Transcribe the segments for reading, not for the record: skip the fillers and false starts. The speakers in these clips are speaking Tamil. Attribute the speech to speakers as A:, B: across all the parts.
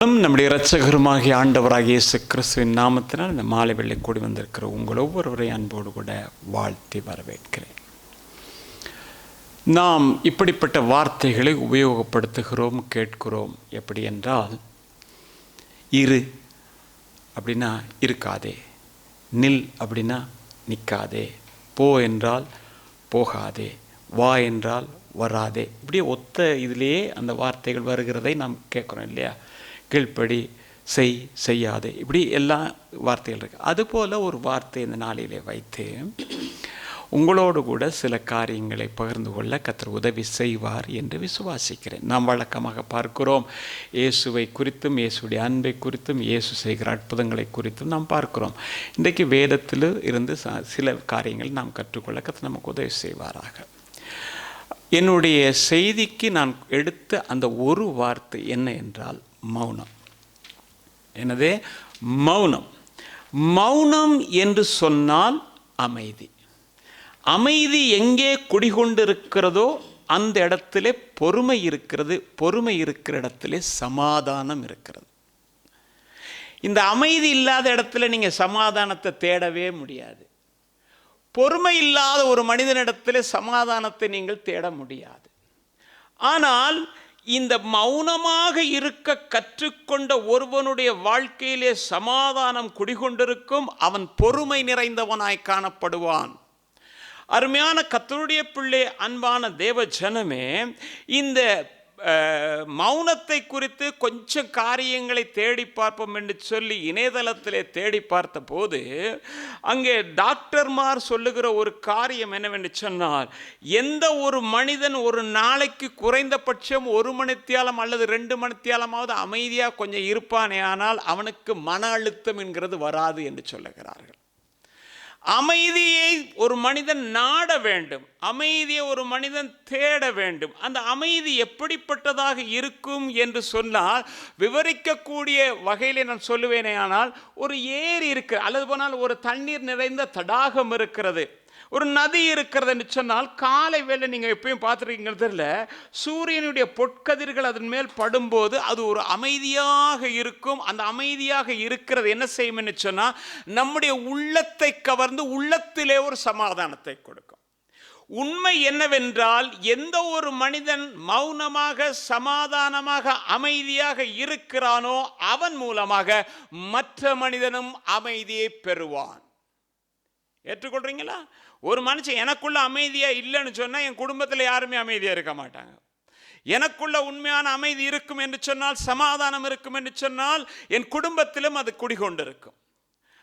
A: நம்முடைய இரட்சகருமாகிய ஆண்டவராகிய இயேசு கிறிஸ்துவின் நாமத்தினால் இந்த மாலை வேளை கூடி வந்திருக்கிற உங்கள் ஒவ்வொருவரையும் அன்போடு கூட வாழ்த்தி வரவேற்கிறேன். நாம் இப்படிப்பட்ட வார்த்தைகளை உபயோகப்படுத்துகிறோம், கேட்கிறோம். எப்படி என்றால், இரு அப்படின்னா இருக்காதே, நில் அப்படின்னா நிற்காதே, போ என்றால் போகாதே, வா என்றால் வராதே. இப்படியே ஒத்த இதிலேயே அந்த வார்த்தைகள் வருகிறதை நாம் கேட்குறோம் இல்லையா? கீழ்ப்படி, செய், செய்யாதே, இப்படி எல்லா வார்த்தைகள் இருக்குது. அதுபோல் ஒரு வார்த்தை இந்த நாளிலே வைத்து உங்களோடு கூட சில காரியங்களை பகிர்ந்து கொள்ள கர்த்தர் உதவி செய்வார் என்று விசுவாசிக்கிறேன். நாம் வழக்கமாக பார்க்கிறோம், இயேசுவை குறித்தும் இயேசுடைய அன்பை குறித்தும் இயேசு செய்கிற அற்புதங்களை குறித்தும் நாம் பார்க்கிறோம். இன்றைக்கு வேதத்தில் இருந்து சில காரியங்கள் நாம் கற்றுக்கொள்ள கர்த்தர் நமக்கு உதவி செய்வாராக. என்னுடைய செய்திக்கு நான் எடுத்த அந்த ஒரு வார்த்தை என்ன என்றால் மௌனம். எனவே மௌனம், மௌனம் என்று சொன்னால் அமைதி. அமைதி எங்கே குடிகொண்டிருக்கிறதோ அந்த இடத்திலே பொறுமை இருக்கிறது. பொறுமை இருக்கிற இடத்திலே சமாதானம் இருக்கிறது. இந்த அமைதி இல்லாத இடத்துல நீங்கள் சமாதானத்தை தேடவே முடியாது. பொறுமை இல்லாத ஒரு மனிதனிடத்திலே சமாதானத்தை நீங்கள் தேட முடியாது. ஆனால் இந்த மௌனமாக இருக்க கற்றுக்கொண்ட ஒருவனுடைய வாழ்க்கையிலே சமாதானம் குடிகொண்டிருக்கும். அவன் பொறுமை நிறைந்தவனாய் காணப்படுவான். அருமையான கர்த்தருடைய பிள்ளை, அன்பான தேவ ஜனமே, இந்த மௌனத்தை குறித்து கொஞ்சம் காரியங்களை தேடி பார்ப்போம் என்று சொல்லி இணையதளத்திலே தேடி பார்த்த போது அங்கே டாக்டர்மார் சொல்லுகிற ஒரு காரியம் என்னவென்று சொன்னால், எந்த ஒரு மனிதன் ஒரு நாளைக்கு குறைந்தபட்சம் 1 மணித்தியாலம் அல்லது 2 மணித்தியாலமாவது அமைதியாக கொஞ்சம் இருப்பானே ஆனால் அவனுக்கு மன அழுத்தம் என்கிறது வராது என்று சொல்லுகிறார்கள். அமைதியை ஒரு மனிதன் நாட வேண்டும், அமைதியை ஒரு மனிதன் தேட வேண்டும். அந்த அமைதி எப்படிப்பட்டதாக இருக்கும் என்று சொன்னால், விவரிக்கக்கூடிய வகையிலே நான் சொல்லுவேனே ஆனால், ஒரு ஏரி இருக்கு, அல்லது போனால் ஒரு தண்ணீர் நிறைந்த தடாகம் இருக்கிறது, ஒரு நதி இருக்கிறது என்று சொன்னால், காலை வேளை நீங்கள் எப்பயும் பார்த்துருக்கீங்கிறது இல்லை, சூரியனுடைய பொற்கதிர்கள் அதன் மேல் படும்போது அது ஒரு அமைதியாக இருக்கும். அந்த அமைதியாக இருக்கிறது என்ன செய்யும் என்று சொன்னால், நம்முடைய உள்ளத்தை கவர்ந்து உள்ளத்திலே ஒரு சமாதானத்தை கொடுக்கும். உண்மை என்னவென்றால், எந்த ஒரு மனிதன் மௌனமாக சமாதானமாக அமைதியாக இருக்கிறானோ அவன் மூலமாக மற்ற மனிதனும் அமைதியை பெறுவான். ஏற்றுக்கொள்றீங்களா? ஒரு மனுஷன் எனக்குள்ள அமைதியா இல்லைன்னு சொன்னா என் குடும்பத்தில் யாருமே அமைதியா இருக்க மாட்டாங்க. எனக்குள்ள உண்மையான அமைதி இருக்கும் என்று சொன்னால், சமாதானம் இருக்கும் என்று சொன்னால், என் குடும்பத்திலும் அது குடிகொண்டிருக்கும்.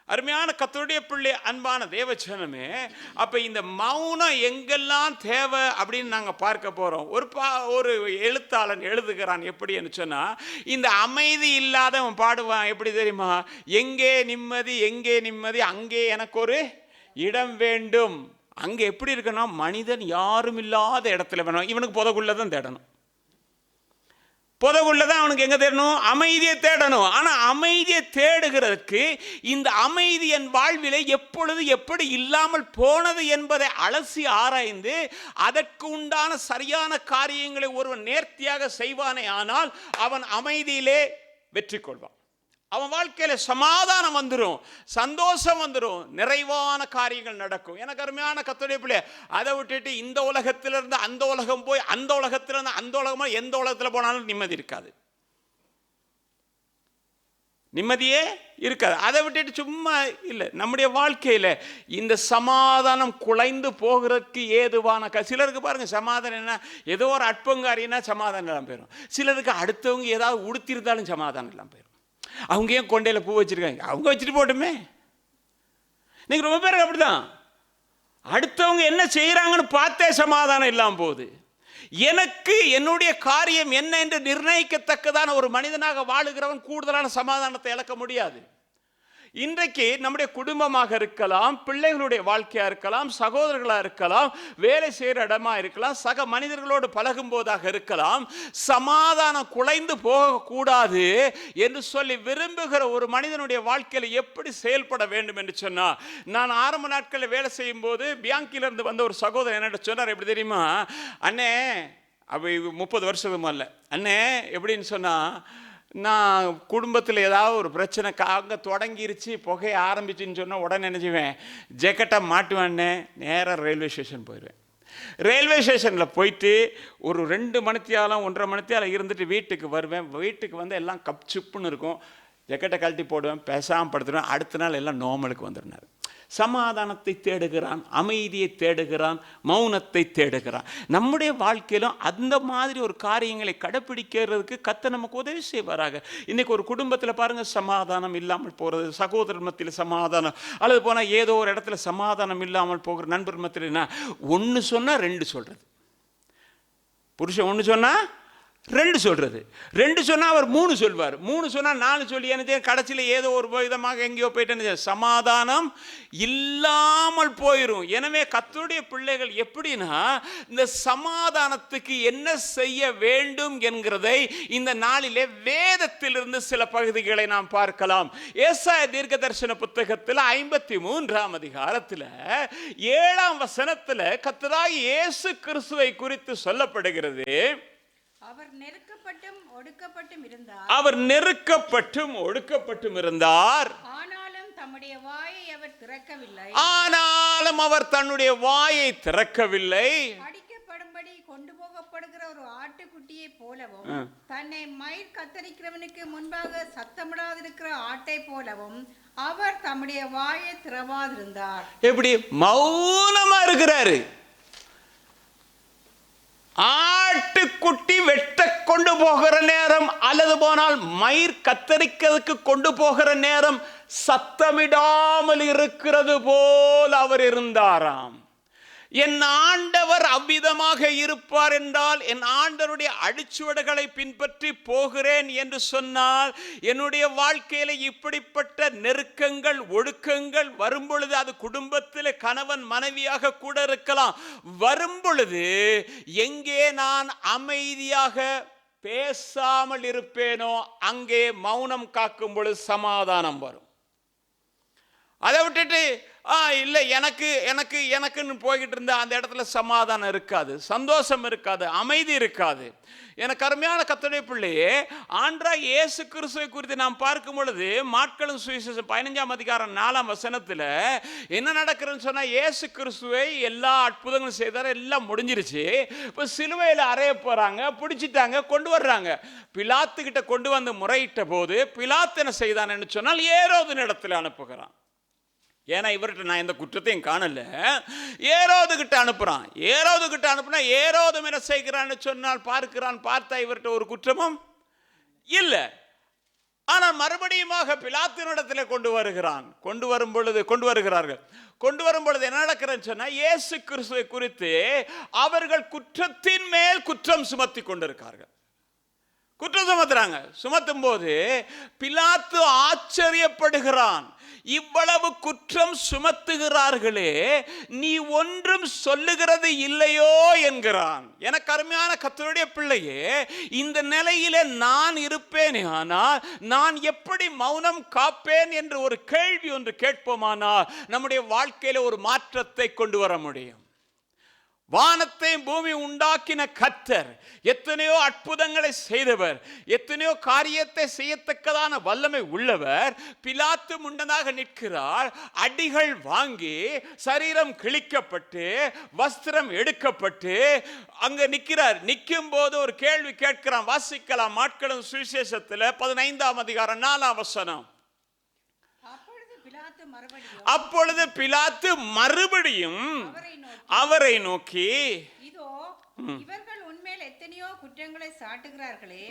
A: அருமையான கர்த்தருடைய பிள்ளை, அன்பான தேவஜனமே, அப்ப இந்த மௌனம் எங்கெல்லாம் தேவை அப்படின்னு நாங்கள் பார்க்க போறோம். ஒரு எழுத்தாளன் எழுதுகிறான் எப்படி என்று சொன்னா, இந்த அமைதி இல்லாதவன் பாடுவான் எப்படி தெரியுமா? எங்கே நிம்மதி, எங்கே நிம்மதி, அங்கே எனக்கு ஒரு இடம் வேண்டும். அங்கே எப்படி இருக்கணும்? மனிதன் யாரும் இல்லாத இடத்துல வேணும். இவனுக்கு புதகுள்ளதான் தேடணும். புதகுள்ளதான் அவனுக்கு எங்க தேடணும்? அமைதியை தேடணும். ஆனா அமைதியை தேடுகிறதுக்கு இந்த அமைதி என் வாழ்விலே எப்பொழுது எப்படி இல்லாமல் போனது என்பதை அலசி ஆராய்ந்து அதற்கு உண்டான சரியான காரியங்களை ஒருவன் நேர்த்தியாக செய்வானே ஆனால் அவன் அமைதியிலே வெற்றி கொள்வான். அவன் வாழ்க்கையில சமாதானம் வந்துடும், சந்தோஷம் வந்துடும், நிறைவான காரியங்கள் நடக்கும். எனக்கு அருமையான கர்த்தருடைய பிள்ளை, அதை விட்டுட்டு இந்த உலகத்திலிருந்து அந்த உலகம் போய் அந்த உலகத்திலிருந்து அந்த உலகமா எந்த உலகத்தில் போனாலும் நிம்மதி இருக்காது, நிம்மதியே இருக்காது. அதை விட்டுட்டு சும்மா இல்லை. நம்முடைய வாழ்க்கையில் இந்த சமாதானம் குலைந்து போகிறதுக்கு ஏதுவான சிலருக்கு பாருங்க, சமாதானம் என்ன, ஏதோ ஒரு அற்பங்காரினா சமாதானம் எல்லாம் போயிடும். சிலருக்கு அடுத்தவங்க ஏதாவது உடுத்திருந்தாலும் சமாதானம் எல்லாம் போயிடும். அவங்க ஏன் கொண்டையில் பூ வச்சிருக்காங்க? அவங்க வச்சுட்டு போட்டுமே. நீங்க ரொம்ப பேருக்கு அப்படிதான், அடுத்தவங்க என்ன செய்யறாங்கன்னு பார்த்தே சமாதானம் இல்லாமல் போகுது. எனக்கு என்னுடைய காரியம் என்ன என்று நிர்ணயிக்கத்தக்கதான ஒரு மனிதனாக வாழுகிறவன் கூடுதலான சமாதானத்தை இழக்க முடியாது. இன்றைக்கு நம்முடைய குடும்பமாக இருக்கலாம், பிள்ளைகளுடைய வாழ்க்கையாக இருக்கலாம், சகோதரர்களாக இருக்கலாம், வேலை செய்கிற இடமா இருக்கலாம், சக மனிதர்களோடு பழகும் போதாக இருக்கலாம், சமாதானம் குலைந்து போகக்கூடாது என்று சொல்லி விரும்புகிற ஒரு மனிதனுடைய வாழ்க்கையில் எப்படி செயல்பட வேண்டும் என்று சொன்னால், நான் ஆரம்ப நாட்களில் வேலை செய்யும் போது பியாங்கிலிருந்து வந்த ஒரு சகோதரர் என்னிட்ட சொன்னார். எப்படி தெரியுமா? அண்ணே, அப்போ 30 வருஷமா இல்லை, அண்ணே எப்படின்னு சொன்னால், நான் குடும்பத்தில் ஏதாவது ஒரு பிரச்சனை அங்கே தொடங்கிருச்சு, புகைய ஆரம்பிச்சுன்னு சொன்னால் உடனே நினைச்சுவேன், ஜெக்கெட்டை மாட்டுவேன்னே நேராக ரயில்வே ஸ்டேஷன் போயிடுவேன். ரயில்வே ஸ்டேஷனில் போயிட்டு ஒரு 2 மணித்தியாலம் 1.5 மணித்தியாலம் இருந்துட்டு வீட்டுக்கு வருவேன். வீட்டுக்கு வந்து எல்லாம் கப் சிப்புன்னு இருக்கும். ஜெக்கெட்டை கழட்டி போடுவேன், பேசாமல் படுத்துடுவேன். அடுத்த நாள் எல்லாம் நார்மலுக்கு வந்துடுனார். சமாதானத்தை தேடுகிறான், அமைதியை தேடுகிறான், மௌனத்தை தேடுகிறான். நம்முடைய வாழ்க்கையிலும் அந்த மாதிரி ஒரு காரியங்களை கடைப்பிடிக்கிறதுக்கு கர்த்தர் நமக்கு உதவி செய்வாராக. இன்னைக்கு ஒரு குடும்பத்தில் பாருங்கள், சமாதானம் இல்லாமல் போகிறது, சகோதரர் மத்தியில் சமாதானம், அல்லது போனால் ஏதோ ஒரு இடத்துல சமாதானம் இல்லாமல் போகிற நண்பர் மத்தியில்னா, ஒன்று சொன்னால் 2 சொல்கிறது. புருஷன் 1 சொன்னால் 2 சொல்கிறது, 2 சொன்னால் அவர் 3 சொல்வார், 3 சொன்னால் 4 சொல்லி என்ன கடைசியில் ஏதோ ஒரு விதமாக எங்கேயோ போயிட்டு சமாதானம் இல்லாமல் போயிடும். எனவே கர்த்தருடைய பிள்ளைகள் எப்படின்னா, இந்த சமாதானத்துக்கு என்ன செய்ய வேண்டும் என்கிறதை இந்த நாளிலே வேதத்திலிருந்து சில பகுதிகளை நாம் பார்க்கலாம். ஏசாயா தீர்க்க தரிசன புத்தகத்தில் 53ஆம் அதிகாரத்தில் 7ஆம் வசனத்தில் கர்த்தராகிய இயேசு கிறிஸ்துவை குறித்து சொல்லப்படுகிறது.
B: அவர் நெருக்கப்பட்டும் ஒடுக்கப்பட்டும் இருந்தார்.
A: அவர் நெருக்கப்பட்டும் ஒடுக்கப்பட்டும் இருந்தார்.
B: ஆனாலும் தம்முடைய வாயை அவர் திறக்கவில்லை.
A: ஆனாலும் அவர் தன்னுடைய வாயை திறக்கவில்லை.
B: அடிக்கப்படும்படி கொண்டு போகப்படுகிற ஒரு ஆட்டுக்குட்டியை போலவும், தன்னை மயிர் கத்தரிக்கிறவனுக்கு முன்பாக சத்தமிடாதிருக்கிற ஆட்டை போலவும் அவர் தம்முடைய வாயை திறவாதிருந்தார்.
A: எப்படி மௌனமா இருக்கிறாரு? ஆட்டுக்குட்டி வெட்ட கொண்டு போகிற நேரம், அல்லது போனால் மயிர் கத்தரிக்கிறதுக்கு கொண்டு போகிற நேரம் சத்தமிடாமல் இருக்கிறது போல் அவர் இருந்தாராம். என் ஆண்டவர் அவ்விதமாக இருப்பார் என்றால், என் ஆண்டவருடைய அடிச்சுவடுகளை பின்பற்றி போகிறேன் என்று சொன்னால், என்னுடைய வாழ்க்கையில இப்படிப்பட்ட நெருக்கங்கள் ஒடுக்கங்கள் வரும்பொழுது, அது குடும்பத்தில் கணவன் மனைவியாக கூட இருக்கலாம், வரும்பொழுது எங்கே நான் அமைதியாக பேசாமல் இருப்பேனோ அங்கே மௌனம் காக்கும் பொழுது சமாதானம் வரும். அதை விட்டுட்டு இல்லை எனக்கு எனக்கு எனக்குன்னு போய்கிட்டு இருந்தா அந்த இடத்துல சமாதானம் இருக்காது, சந்தோஷம் இருக்காது, அமைதி இருக்காது. எனக்கு அருமையான கர்த்தருடைய பிள்ளையே, ஆண்டவராகிய இயேசு கிறிஸ்துவை குறித்து நாம் பார்க்கும் பொழுது மாட்களும் சுவிசேஷம் 15ஆம் அதிகாரம் 4ஆம் வசனத்தில் என்ன நடக்கிறதுன்னு சொன்னால், இயேசு கிறிஸ்துவை எல்லா அற்புதங்களும் செய்தார், எல்லாம் முடிஞ்சிருச்சு. இப்போ சிலுவையில் அறைய போகிறாங்க, பிடிச்சிட்டாங்க, கொண்டு வர்றாங்க. பிலாத்துக்கிட்ட கொண்டு வந்து முறையிட்ட போது பிலாத்து என்ன செய்தான்னு சொன்னால், ஏரோதின் இடத்துல அனுப்புகிறான். ஏன்னா இவர்கிட்ட நான் எந்த குற்றத்தையும் காணல, ஏரோது கிட்ட அனுப்புறான். ஏரோது கிட்ட அனுப்புனா ஏரோதும் என்ன செய்கிறான்னு சொன்னால் பார்க்கிறான், பார்த்தா இவர்கிட்ட ஒரு குற்றமும் இல்லை. ஆனால் மறுபடியுமாக பிலாத்தினிடத்தில் கொண்டு வருகிறார்கள். கொண்டு வரும் பொழுது என்ன நடக்கிறதுன்னு சொன்னா, இயேசு கிறிஸ்துவை குறித்து அவர்கள் குற்றத்தின் மேல் குற்றம் சுமத்தி கொண்டிருக்கார்கள். குற்றம் சுமத்துறாங்க. சுமத்தும் போது பிலாத்து ஆச்சரியப்படுகிறான். இவ்வளவு குற்றம் சுமத்துகிறார்களே, நீ ஒன்றும் சொல்லுகிறது இல்லையோ என்கிறான். எனக்கு அருமையான கர்த்தருடைய பிள்ளையே, இந்த நிலையிலே நான் இருப்பேனே, ஆனால் நான் எப்படி மௌனம் காப்பேன் என்று ஒரு கேள்வி ஒன்று கேட்போமானால் நம்முடைய வாழ்க்கையில ஒரு மாற்றத்தை கொண்டு வர முடியும். வானத்தை பூமி உண்டாக்கின கர்த்தர், எத்தனையோ அற்புதங்களை செய்தவர், எத்தனையோ காரியத்தை செய்யத்தக்கதான வல்லமை உள்ளவர், பிலாத்து முன்னதாக நிற்கிறார். அடிகள் வாங்கி சரீரம் கிழிக்கப்பட்டு வஸ்திரம் எடுக்கப்பட்டு அங்க நிற்கிறார். நிற்கும் போது ஒரு கேள்வி கேட்கிறான். வாசிக்கலாம், மாட்களும் சுவிசேஷத்தில் 15ஆம் அதிகாரம் 4ஆம் வசனம். அப்பொழுது பிலாத்து மறுபடியும் அவரை நோக்கி,
B: இதோ இவர்கள் உன்மேல் எத்தனையோ குற்றங்களை சாட்டுகிறார்களே,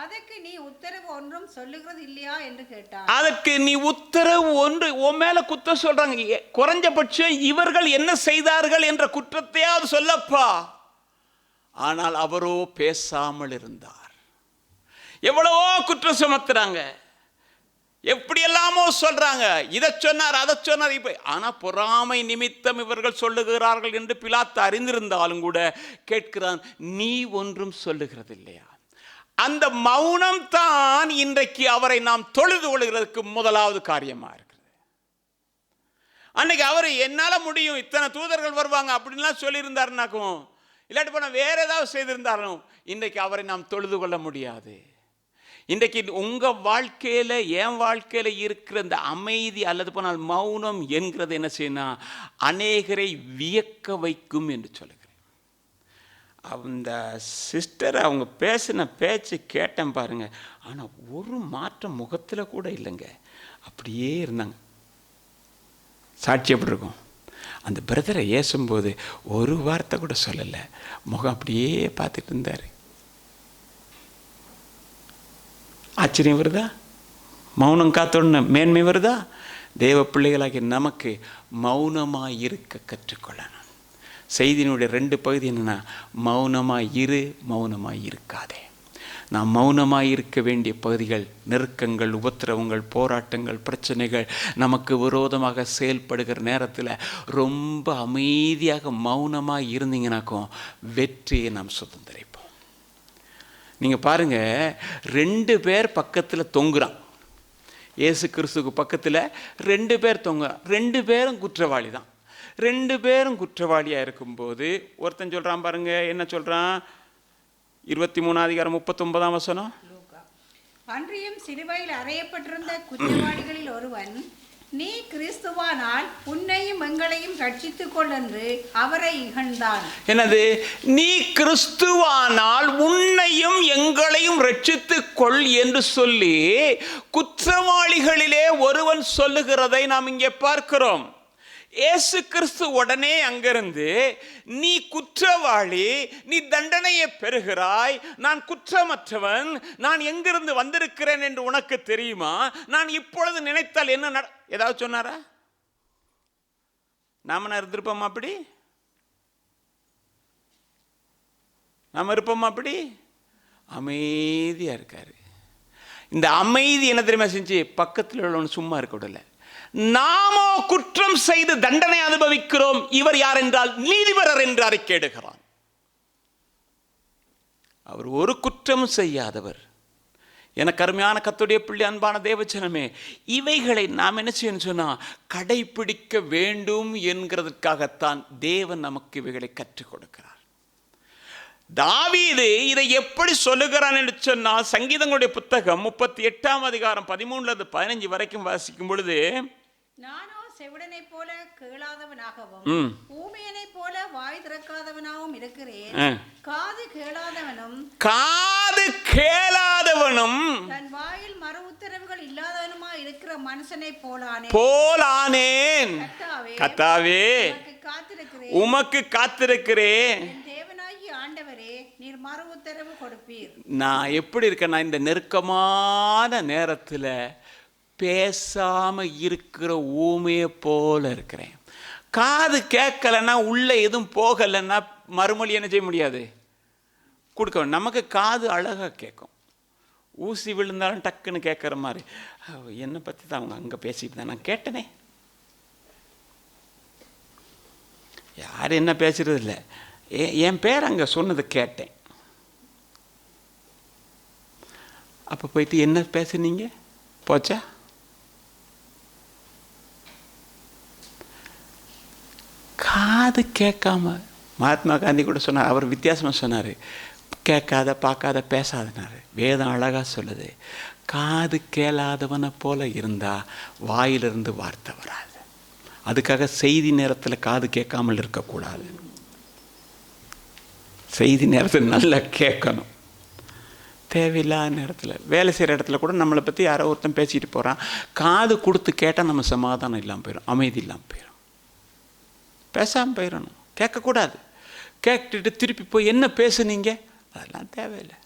B: அதற்கு நீ உத்தரவு ஒன்றும் சொல்லுகிறது இல்லையா என்று கேட்டார்.
A: அதற்கு நீ உத்தரவு ஒன்று, உன் மேல குற்றம் சொல்றாங்க, குறைஞ்சபட்சம் இவர்கள் என்ன செய்தார்கள் என்ற குற்றத்தையாவது சொல்லப்பா. ஆனால் அவரோ பேசாமல் இருந்தார். எவ்வளவோ குற்றம் சுமத்துறாங்க, எப்படி எல்லாமோ சொல்றாங்க, இதை சொன்னார் அதை சொன்னார் இப்ப. ஆனா பொறாமை நிமித்தம் இவர்கள் சொல்லுகிறார்கள் என்று பிலாத்து அறிந்திருந்தாலும் கூட கேட்கிறான், நீ ஒன்றும் சொல்லுகிறது இல்லையா? அந்த மௌனம் தான் இன்றைக்கு அவரை நாம் தொழுது கொள்கிறதுக்கு முதலாவது காரியமா இருக்கிறது. அன்னைக்கு அவர் என்னால முடியும், இத்தனை தூதர்கள் வருவாங்க அப்படின்லாம் சொல்லியிருந்தாருனாக்கும், இல்லாட்டி போனா வேற ஏதாவது செய்திருந்தாலும் இன்றைக்கு அவரை நாம் தொழுது கொள்ள முடியாது. இன்றைக்கு உங்கள் வாழ்க்கையில் என் வாழ்க்கையில் இருக்கிற இந்த அமைதி அல்லது போனால் மௌனம் என்கிறது என்ன செய்யணும், அநேகரை வியக்க வைக்கும் என்று சொல்லுகிறேன். அந்த சிஸ்டர் அவங்க பேசின பேச்சு கேட்டேன் பாருங்க, ஆனால் ஒரு மாற்றம் முகத்தில் கூட இல்லைங்க, அப்படியே இருந்தாங்க. சாட்சி எப்படி இருக்கும்? அந்த பிரதரை ஏசும்போது ஒரு வார்த்தை கூட சொல்லலை, முகம் அப்படியே பார்த்துட்டு இருந்தார். ஆச்சரியம் வருதா? மௌனம் காத்தோன்னு மேன்மை வருதா? தேவ பிள்ளைகளாகி நமக்கு மௌனமாக இருக்க கற்றுக்கொள்ளணும். செய்தியினுடைய 2 பகுதி என்னென்னா, மௌனமாக இரு, மௌனமாக இருக்காதே. நாம் மௌனமாக இருக்க வேண்டிய பகுதிகள் நெருக்கங்கள், உபத்திரவங்கள், போராட்டங்கள், பிரச்சனைகள் நமக்கு விரோதமாக செயல்படுகிற நேரத்தில் ரொம்ப அமைதியாக மௌனமாக இருந்தீங்கன்னாக்கும் வெற்றியை நாம் சுதந்திரிப்போம். நீங்கள் பாருங்கள், 2 பேர் பக்கத்தில் தொங்குறான். இயேசு கிறிஸ்துக்கு பக்கத்தில் 2 பேர் தொங்குறான். 2 பேரும் குற்றவாளி தான். 2 பேரும் குற்றவாளியாக இருக்கும்போது ஒருத்தன் சொல்கிறான் பாருங்க, என்ன சொல்கிறான்? 23 அதிகாரம் 39 வசனம்.
B: அன்றியும் சிலுவையில் அறையப்பட்டிருந்த குற்றவாளிகளில் ஒருவன், நீ கிறிஸ்துவானால் உன்னையும் எங்களையும் ரட்சித்துக் கொள் என்று அவரை இகழ்ந்தான்.
A: என்னது? நீ கிறிஸ்துவானால் உன்னையும் எங்களையும் ரட்சித்துக் கொள் என்று சொல்லி குற்றவாளிகளிலே ஒருவன் சொல்லுகிறதை நாம் இங்கே பார்க்கிறோம். இயேசு கிறிஸ்து உடனே அங்கிருந்து, நீ குற்றவாளி, நீ தண்டனையை பெறுகிறாய், நான் குற்றமற்றவன், நான் எங்கிருந்து வந்திருக்கிறேன் என்று உனக்கு தெரியுமா, நான் இப்பொழுது நினைத்தால் என்ன ஏதாவது சொன்னாரா? நாம இருந்திருப்போம் அப்படி? நாம இருப்போம் அப்படி? அமைதியா இருக்காரு. இந்த அமைதி என்ன தெரியுமா செஞ்சு? பக்கத்தில் உள்ளவன் சும்மா இருக்க விடல. நாமோ குற்றம் செய்து தண்டனை அனுபவிக்கிறோம், இவர் யார் என்றால் நீதிபரர் என்று அறிக்கையிடுகிறான். அவர் ஒரு குற்றமும் செய்யாதவர். எனக்கு அருமையான கர்த்தருடைய பிள்ளை, அன்பான தேவஜனமே, இவைகளை நாம் என்ன செய்யணும் சொன்னா, கடைபிடிக்க வேண்டும் என்கிறதுக்காகத்தான் தேவன் நமக்கு இவைகளை கற்றுக் கொடுக்கிறார். தாவீது இதை எப்படி சொல்லுகிறான் என்று சொன்னால், சங்கீதங்களுடைய புத்தகம் 38 அதிகாரம் 13-15 வரைக்கும் வாசிக்கும் பொழுது,
B: நானோ செவிடனை போல கேளாதவனாகவும் ஊமையனை போல வாய் திறக்காதவனாகவும் இருக்கிறேன். காது கேளாதவனும் தன் வாயில் மறு உத்தரவுகள் இல்லாதவனுமா இருக்கிற மனுஷனை போலானேன்.
A: கர்த்தாவே, உமக்கு காத்திருக்கிறேன்.
B: ஆண்டவரே, நீர் மறு உத்தரவு கொடுப்பீர்.
A: நான் எப்படி இருக்கேன்னா, இந்த நெருக்கமான நேரத்தில் பேசாம இருக்கிற ஊமையை போல இருக்கிறேன். காது கேட்கலன்னா, உள்ள எதுவும் போகலைன்னா மறுமொழி என்ன செய்ய முடியாது, கொடுக்க. நமக்கு காது அழகாக கேட்கும். ஊசி விழுந்தாலும் டக்குன்னு கேட்குற மாதிரி, என்னை பற்றி தான் அவங்க அங்கே பேசிட்டு தான் நான் கேட்டனே. யார் என்ன பேசுறது இல்லை, என் பேர் அங்கே சொன்னதை கேட்டேன். அப்போ போயிட்டு என்ன பேசுனீங்க, போச்சா? காது கேட்காம, மகாத்மா காந்தி கூட சொன்னார், அவர் வித்தியாசமாக சொன்னார், கேட்காத பார்க்காத பேசாதனார். வேதம் அழகாக சொல்லுது, காது கேளாதவனை போல இருந்தால் வாயிலிருந்து வார்த்தை வராது. அதுக்காக செய்தி நேரத்தில் காது கேட்காமல் இருக்கக்கூடாது. செய்தி நேரத்தில் நல்லா கேட்கணும். தேவையில்லாத நேரத்தில், வேலை செய்கிற இடத்துல கூட நம்மளை பற்றி யாரோ ஒருத்தன் பேசிட்டு போகிறான், காது கொடுத்து கேட்டால் நம்ம சமாதானம் இல்லாமல் போயிடும், அமைதி இல்லாமல் போயிடும். பேசாமல் போயிடணும், கேட்கக்கூடாது. கேட்டுட்டு திருப்பி போய் என்ன பேசுனீங்க, அதெல்லாம் தேவையில்லை.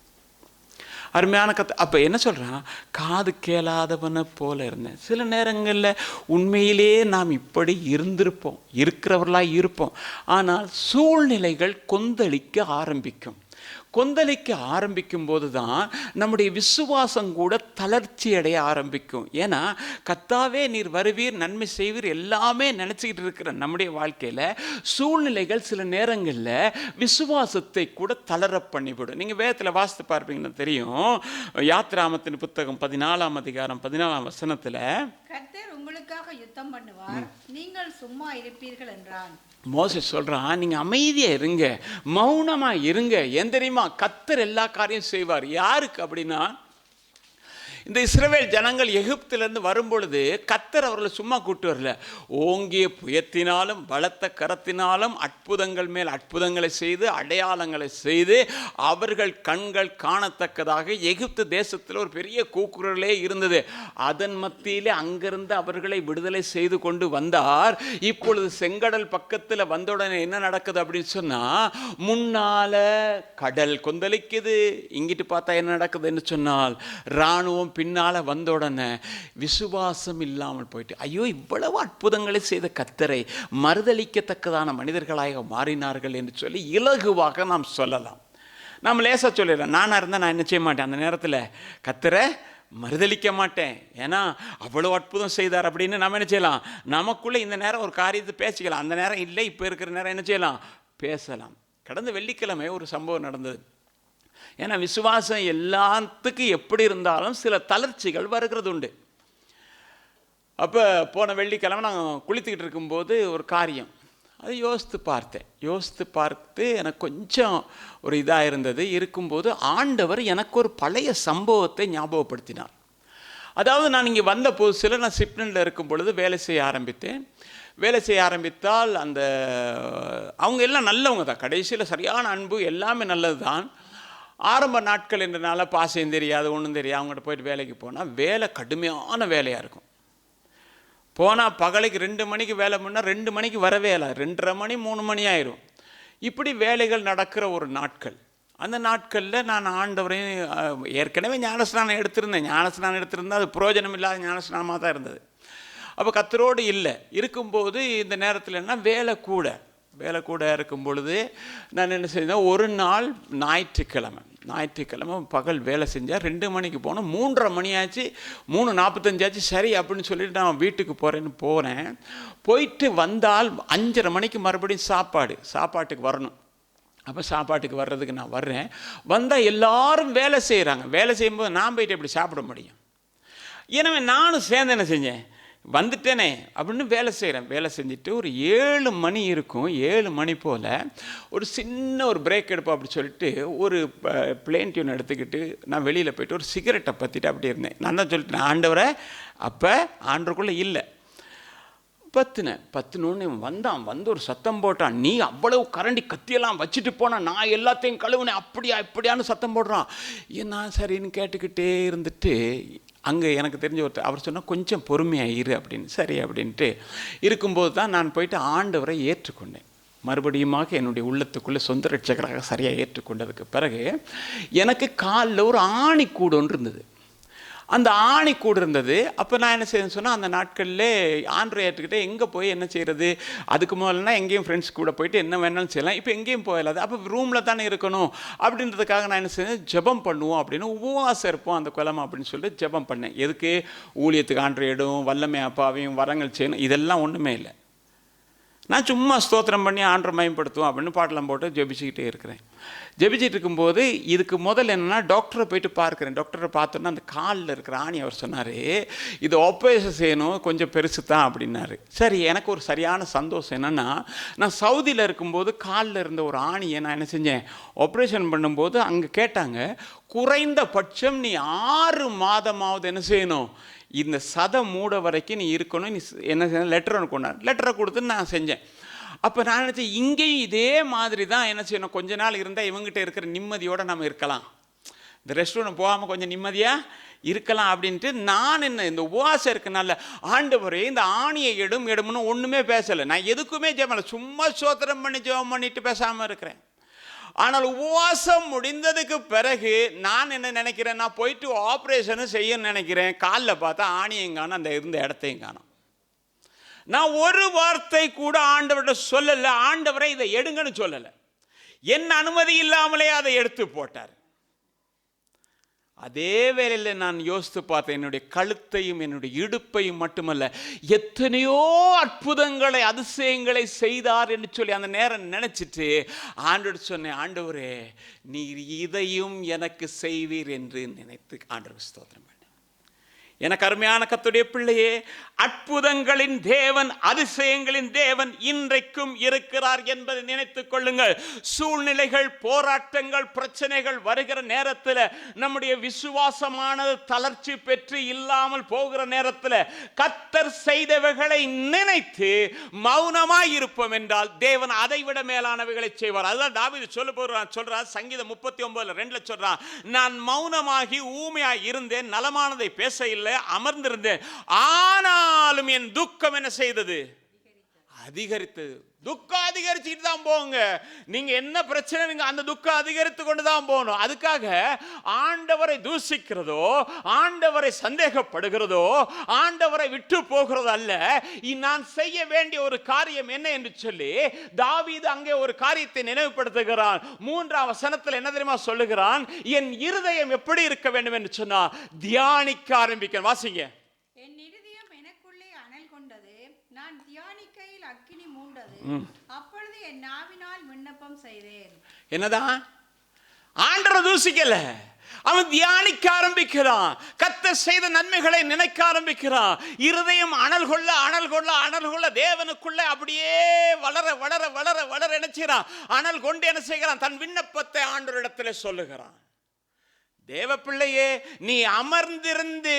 A: அருமையான அப்போ என்ன சொல்கிறான், காது கேளாதவனை போல இருந்தேன். சில நேரங்களில் உண்மையிலே நாம் இப்படி இருந்திருப்போம், இருக்கிறவர்களாக இருப்போம். ஆனால் சூழ்நிலைகள் கொந்தளிக்க ஆரம்பிக்கும். கொந்தளிக்க ஆரம்பிக்கும் போது தான் நம்முடைய விசுவாசம் கூட தளர்ச்சி அடைய ஆரம்பிக்கும். ஏன்னா, கர்த்தாவே நீர் வருவீர், நன்மை செய்வீர், எல்லாமே நினச்சிக்கிட்டு இருக்கிற நம்முடைய வாழ்க்கையில் சூழ்நிலைகள் சில நேரங்களில் விசுவாசத்தை கூட தளர பண்ணிவிடும். நீங்கள் வேதத்தில் வாசித்து பார்ப்பீங்கன்னு தெரியும். யாத்திராமத்தின் புத்தகம் 14 அதிகாரம் 14 வசனத்தில்,
B: கர்த்தர் உங்களுக்காக யுத்தம் பண்ணுவார், நீங்கள் சும்மா இருப்பீர்கள் என்றான்.
A: மோசேஸ் சொல்கிறான், நீங்கள் அமைதியாக இருங்க, மௌனமாக இருங்க. ஏன் தெரியுமா, கர்த்தர் எல்லா காரியம் செய்வார். யாருக்கு அப்படின்னா, இந்த இஸ்ரவேல் ஜனங்கள் எகிப்திலிருந்து வரும்பொழுது கர்த்தர் அவர்களை சும்மா கூட்டு வரல, ஓங்கிய புயத்தினாலும் பலத்த கரத்தினாலும் அற்புதங்கள் மேல் அற்புதங்களை செய்து அடையாளங்களை செய்து அவர்கள் கண்கள் காணத்தக்கதாக எகிப்து தேசத்தில் ஒரு பெரிய கூக்குரலே இருந்தது. அதன் மத்தியிலே அங்கிருந்து அவர்களை விடுதலை செய்து கொண்டு வந்தார். இப்பொழுது செங்கடல் பக்கத்தில் வந்தவுடனே என்ன நடக்குது அப்படின்னு சொன்னா, முன்னால கடல் கொந்தளிக்குது, இங்கிட்டு பார்த்தா என்ன நடக்குதுன்னு சொன்னால் இராணுவம் பின்னால வந்த உடனே விசுவாசம் இல்லாமல் போயிட்டு, ஐயோ இவ்வளவு அற்புதங்களை செய்த கர்த்தரை மறுதலிக்கத்தக்கதான மனிதர்களாக மாறினார்கள் என்று சொல்லி இலகுவாக நாம் சொல்லலாம். நாம் லேசாக சொல்லிடுறோம். நானாக இருந்தால் நான் என்ன செய்ய மாட்டேன், அந்த நேரத்தில் கர்த்தரை மறுதலிக்க மாட்டேன், ஏன்னா அவ்வளோ அற்புதம் செய்தார் அப்படின்னு நம்ம என்ன செய்யலாம், நமக்குள்ளே இந்த நேரம் ஒரு காரியத்தை பேசிக்கலாம். அந்த நேரம் இல்லை, இப்போ இருக்கிற நேரம் என்ன செய்யலாம், பேசலாம். கடந்த வெள்ளிக்கிழமை ஒரு சம்பவம் நடந்தது. ஏன்னா விசுவாசம் எல்லாத்துக்கும் எப்படி இருந்தாலும் சில தளர்ச்சிகள் வருகிறது உண்டு. அப்போ போன வெள்ளிக்கிழமை நான் குளித்துக்கிட்டு இருக்கும்போது ஒரு காரியம் அது யோசித்து பார்த்து எனக்கு கொஞ்சம் ஒரு இதாக இருந்தது. இருக்கும்போது ஆண்டவர் எனக்கு ஒரு பழைய சம்பவத்தை ஞாபகப்படுத்தினார். அதாவது நான் இங்கே வந்த புதுசில் நான் சிப்னனில் இருக்கும் பொழுது வேலை செய்ய ஆரம்பித்தால் அந்த அவங்க எல்லாம் நல்லவங்க தான், கடைசியில் சரியான அன்பு எல்லாமே நல்லது தான். ஆரம்ப நாட்கள் என்றனால பாசம் தெரியாது, ஒன்றும் தெரியாது. அவங்ககிட்ட போயிட்டு வேலைக்கு போனால் வேலை கடுமையான வேலையாக இருக்கும். போனால் பகலைக்கு 2 மணிக்கு வேலை பண்ணால் 2 மணிக்கு வரவே இல்லை, 2:30 மணி 3 மணி ஆயிரும். இப்படி வேலைகள் நடக்கிற ஒரு நாட்கள். அந்த நாட்களில் நான் ஆண்டவரையும் ஏற்கனவே ஞானஸ்நானம் எடுத்திருந்தால் அது பிரயோஜனம் இல்லாத ஞானஸ்நானமாக தான் இருந்தது. அப்போ கர்த்தரோடு இருக்கும்போது இந்த நேரத்தில் என்ன வேலை கூட இருக்கும் பொழுது நான் என்ன செய்தேன், ஒரு நாள் ஞாயிற்றுக்கிழமை பகல் வேலை செஞ்சால் 2 மணிக்கு போனோம், 3:30 மணி ஆச்சு, 3:45 ஆச்சு. சரி அப்படின்னு சொல்லிட்டு நான் வீட்டுக்கு போகிறேன். போயிட்டு வந்தால் 5:30 மணிக்கு மறுபடியும் சாப்பாட்டுக்கு வரணும். அப்போ சாப்பாட்டுக்கு வர்றதுக்கு நான் வந்தால் எல்லாரும் வேலை செய்கிறாங்க. வேலை செய்யும்போது நான் போயிட்டு எப்படி சாப்பிட முடியும்? எனவே நானும் சேர்ந்து என்ன செஞ்சேன், வந்துட்டேனே அப்படின்னு வேலை செஞ்சுட்டு ஒரு 7 மணி இருக்கும். 7 மணி போல் ஒரு சின்ன ஒரு பிரேக் எடுப்போம் அப்படி சொல்லிட்டு ஒரு பிளேன் டியூன் எடுத்துக்கிட்டு நான் வெளியில் போயிட்டு ஒரு சிகரெட்டை பற்றிட்டு அப்படி இருந்தேன். நான் தான் சொல்லிட்டேன், ஆண்டவரை அப்போ ஆண்டவருக்குள்ளே இல்லை. பத்துனோன்னு வந்து ஒரு சத்தம் போட்டான், நீ அவ்வளவு கரண்டி கத்தியெல்லாம் வச்சுட்டு போனால் நான் எல்லாத்தையும் கழுவுனேன், இப்படியான்னு சத்தம் போடுறான். நான் சரின்னு கேட்டுக்கிட்டே இருந்துட்டு அங்கே எனக்கு தெரிஞ்ச ஒருத்தர் அவர் சொன்னால் கொஞ்சம் பொறுமையாக இரு அப்படின்னு. சரி அப்படின்ட்டு இருக்கும்போது தான் நான் போயிட்டு ஆண்டவரை ஏற்றுக்கொண்டேன். மறுபடியுமாக என்னுடைய உள்ளத்துக்குள்ளே சொந்த ரட்சகராக சரியாக ஏற்றுக்கொண்டதுக்கு பிறகு எனக்கு காலில் ஒரு ஆணிக்கூடு ஒன்று இருந்தது. அந்த ஆணிக்கூடு இருந்தது. அப்போ நான் என்ன செய்யணும்னு சொன்னால், அந்த நாட்களில் ஆண்டவரை ஏற்றுக்கிட்டே எங்கே போய் என்ன செய்கிறது, அதுக்கு முதல்னா எங்கேயும் ஃப்ரெண்ட்ஸ் கூட போயிட்டு என்ன வேணாலும் செய்யலாம், இப்போ எங்கேயும் போயிடாது, அப்போ ரூமில் தானே இருக்கணும் அப்படின்றதுக்காக நான் என்ன செய்யணும், ஜெபம் பண்ணுவோம் அப்படின்னு உபவாசம் இருப்போம் அந்த கிழமை அப்படின்னு சொல்லிட்டு ஜெபம் பண்ணேன். எதுக்கு, ஊழியத்துக்கு ஆண்டவரை இடும், வல்லமை அப்பாவையும் வரங்கள் செய்யணும், இதெல்லாம் ஒன்றுமே இல்லை. நான் சும்மா ஸ்தோத்திரம் பண்ணி ஆண்டவரை மயப்படுத்துவோம் அப்படின்னு பாட்டெல்லாம் போட்டு ஜெபிச்சுக்கிட்டே இருக்கிறேன். ஜெபிச்சுட்டு இருக்கும்போது இதுக்கு முதல்ல என்னென்னா டாக்டரை போயிட்டு பார்க்குறேன். டாக்டரை பார்த்தோன்னா அந்த காலில் இருக்கிற ஆணி அவர் சொன்னார், இது ஆப்ரேஷன் செய்யணும், கொஞ்சம் பெருசு தான் அப்படின்னாரு. சரி, எனக்கு ஒரு சரியான சந்தோஷம் என்னென்னா, நான் சவுதியில் இருக்கும்போது காலில் இருந்த ஒரு ஆணியை நான் என்ன செஞ்சேன், ஆப்ரேஷன் பண்ணும்போது அங்கே கேட்டாங்க, குறைந்தபட்சம் நீ 6 மாதமாவது என்ன செய்யணும், இந்த சதை மூட வரைக்கும் நீ இருக்கணும், நீ என்ன செய்ய லெட்டர் ஒன்று கொண்டாரு. லெட்டரை கொடுத்து நான் செஞ்சேன். அப்போ நான் நினச்சேன், இங்கேயும் இதே மாதிரி தான் என்ன செய்யணும், கொஞ்ச நாள் இருந்தால் இவங்ககிட்ட இருக்கிற நிம்மதியோடு நம்ம இருக்கலாம், இந்த ரெஸ்டாரண்ட் போகாமல் கொஞ்சம் நிம்மதியாக இருக்கலாம் அப்படின்ட்டு நான் என்ன இந்த உபவாசம் இருக்கனால, ஆண்டவரே இந்த ஆணியை எடும்னு ஒன்றுமே பேசலை. நான் எதுக்குமே ஜெபம், சும்மா சோத்திரம் பண்ணி ஜெபம் பண்ணிட்டு பேசாமல் இருக்கிறேன். ஆனால் உபவாசம் முடிந்ததுக்கு பிறகு நான் என்ன நினைக்கிறேன், நான் போயிட்டு ஆப்ரேஷனும் செய்யணும்னு நினைக்கிறேன். காலில் பார்த்தா ஆணியும் காணும், அந்த இருந்த இடத்தையும் காணும். நான் ஒரு வார்த்தை கூட ஆண்டவர்கிட்ட சொல்லலை, ஆண்டவரை இதை எடுங்கன்னு சொல்லலை. என் அனுமதி இல்லாமலே அதை எடுத்து போட்டார். அதே வேளையில் நான் யோசித்து பார்த்தேன், என்னுடைய கழுத்தையும் என்னுடைய இடுப்பையும் மட்டுமல்ல, எத்தனையோ அற்புதங்களை அதிசயங்களை செய்தார் என்று சொல்லி அந்த நேரம் நினைச்சிட்டு ஆண்டவர் சொன்னேன், ஆண்டவரே நீர் இதையும் எனக்கு செய்வீர் என்று நினைத்து ஆண்டவர் ஸ்தோத்திரம் பண்ணேன். எனக்கு அருமையான கர்த்தருடைய பிள்ளையே, அற்புதங்களின் தேவன், அதிசயங்களின் தேவன் இன்றைக்கும் இருக்கிறார் என்பதை நினைத்துக் கொள்ளுங்கள். சூழ்நிலைகள், போராட்டங்கள், பிரச்சனைகள் வருகிற நேரத்தில் நம்முடைய விசுவாசமானது தளர்ச்சி பெற்று இல்லாமல் போகிற நேரத்தில் கர்த்தர் செய்தவைகளை நினைத்து மௌனமாய் இருப்போம் என்றால் தேவன் அதைவிட மேலானவைகளை செய்வார். அதுதான் தாவீது சொல்றார் சங்கீதம் 39:2 சொல்றான், நான் மௌனமாகி ஊமையாய் இருந்தேன், நலமானதை பேச இல்லை, அமர்ந்திருந்தேன், ஆனாலும் என் துக்கம் என்ன செய்தது? அதிகரித்தது. துக்கம் அதிகரிச்சுட்டு தான் போங்க. நீங்க என்ன பிரச்சனை, நீங்க அந்த துக்கம் அதிகரித்து கொண்டு தான் போகணும். அதுக்காக ஆண்டவரை தூஷிக்கிறதோ, ஆண்டவரை சந்தேகப்படுகிறதோ, ஆண்டவரை விட்டு போகிறதோ அல்ல. நான் செய்ய வேண்டிய ஒரு காரியம் என்ன என்று சொல்லி தாவீது அங்கே ஒரு காரியத்தை நினைவுபடுத்துகிறான். 3ஆம் வசனத்தில் என்ன தெரியுமா சொல்லுகிறான்? என் இருதயம் எப்படி இருக்க வேண்டும் என்று சொன்னா தியானிக்க ஆரம்பிக்க. வாசிங்க.
B: நான் தியானிக்கையில் அக்கினி மூண்டது, அப்பொழுது என் நாவினால் விண்ணப்பம் செய்தேன்.
A: என்னதான்? ஆண்டவரை தூசிக்கல, அவன் தியானிக்க ஆரம்பிக்கிறான். கர்த்தர் செய்த நன்மைகளை நினைக்க ஆரம்பிக்கிறான். இருதயம் அனல் கொள்ள அனல் கொள்ள அனல் கொள்ள தேவனுக்குள்ள அப்படியே வளர வளர வளர வளர நினைச்சான். அனல் கொண்டு என்ன செய்கிறான்? தன் விண்ணப்பத்தை ஆண்டவரிடத்தில் சொல்லுகிறான். தேவ பிள்ளையே, நீ அமர்ந்திருந்து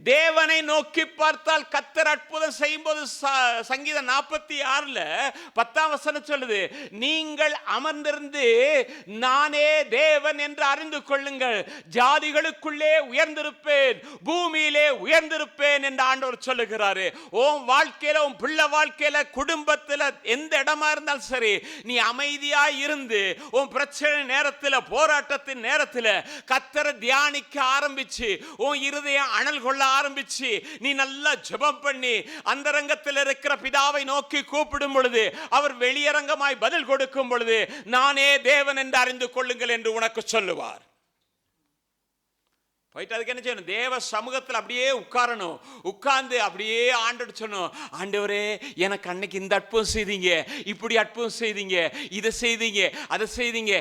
A: தேவனை நோக்கி பார்த்தால் கர்த்தர் அற்புதம் செய்யும் போது சங்கீதம் 46:10 வசனம் சொல்லுது, நீங்கள் அமர்ந்திருந்து நானே தேவன் என்று அறிந்து கொள்ளுங்கள், ஜாதிகளுக்குள்ளே உயர்ந்திருப்பேன், பூமியிலே உயர்ந்திருப்பேன் என்று ஆண்டவர் சொல்லுகிறாரு. உன் வாழ்க்கையில, உன் பிள்ளை வாழ்க்கையில, குடும்பத்தில் எந்த இடமா இருந்தாலும் சரி, நீ அமைதியாய் இருந்து உன் பிரச்சனை நேரத்தில், போராட்டத்தின் நேரத்தில் கர்த்தரை தியானிக்க ஆரம்பிச்சு உன் இருதயம் அனல் கொள்ள ஆரம்பிச்சு நீ நல்லா ஜெபம் பண்ணி அந்தரங்கத்தில் இருக்கிற பிதாவை நோக்கி கூப்பிடும் பொழுது அவர் வெளியரங்கமாய் பதில் கொடுக்கும் பொழுது நானே தேவன் என்று அறிந்து கொள்ளுங்கள் என்று உனக்கு சொல்லுவார். போயிட்டு அதுக்கு என்ன செய்யணும்? தேவ சமூகத்தில் அப்படியே உட்காரணும். உட்கார்ந்து அப்படியே ஆண்டவர் சொன்னோம், ஆண்டவரே எனக்கு அன்னைக்கு இந்த அற்புதம் செய்தீங்க, இப்படி அற்புதம் செய்தீங்க, இதை செய்தீங்க, அதை செய்தீங்க,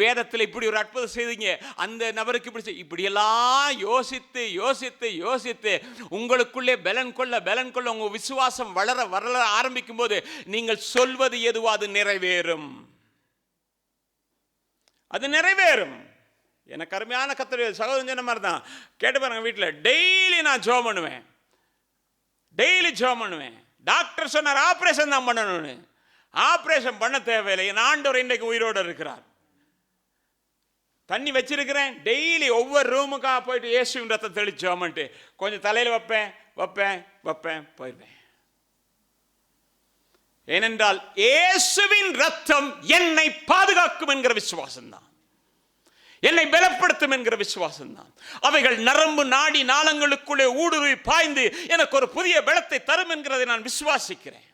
A: வேதத்தில் இப்படி ஒரு அற்புதம் செய்தீங்க, அந்த நபருக்கு இப்படி இப்படியெல்லாம் யோசித்து யோசித்து யோசித்து உங்களுக்குள்ளே பலன் கொள்ள உங்க விசுவாசம் வளர வளர ஆரம்பிக்கும் போது நீங்கள் சொல்வது எதுவோ அது நிறைவேறும். அது நிறைவேறும். எனக்கு அருமையான கர்த்தருடைய சகோதரன் சொன்ன மாதிரி தான். கேட்டு பாருங்க, வீட்டில் டெய்லி நான் ஜெபம் பண்ணுவேன், டெய்லி ஜெபம் பண்ணுவேன். டாக்டர் சொன்னார் ஆப்ரேஷன் தான் பண்ணணும்னு. ஆப்ரேஷன் பண்ண தேவையில்லை, என் ஆண்டவர் இன்றைக்கு உயிரோடு இருக்கிறார். தண்ணி வச்சிருக்கிறேன், டெய்லி ஒவ்வொரு ரூமுக்காக போயிட்டு இயேசுவின் ரத்தத்தை தெளிச்சு ஜெபம் பண்ணிட்டு கொஞ்சம் தலையில் வைப்பேன் போயிடுவேன். ஏனென்றால் இயேசுவின் ரத்தம் என்னை பாதுகாக்கும் என்கிற விசுவாசம் தான், என்னை பலப்படுத்தும் என்கிற விசுவாசம் தான். அவைகள் நரம்பு நாடி நாளங்களுக்குள்ளே ஊடுருவி பாய்ந்து எனக்கு ஒரு புதிய பலத்தை தரும் என்கிறதை நான் விசுவாசிக்கிறேன்.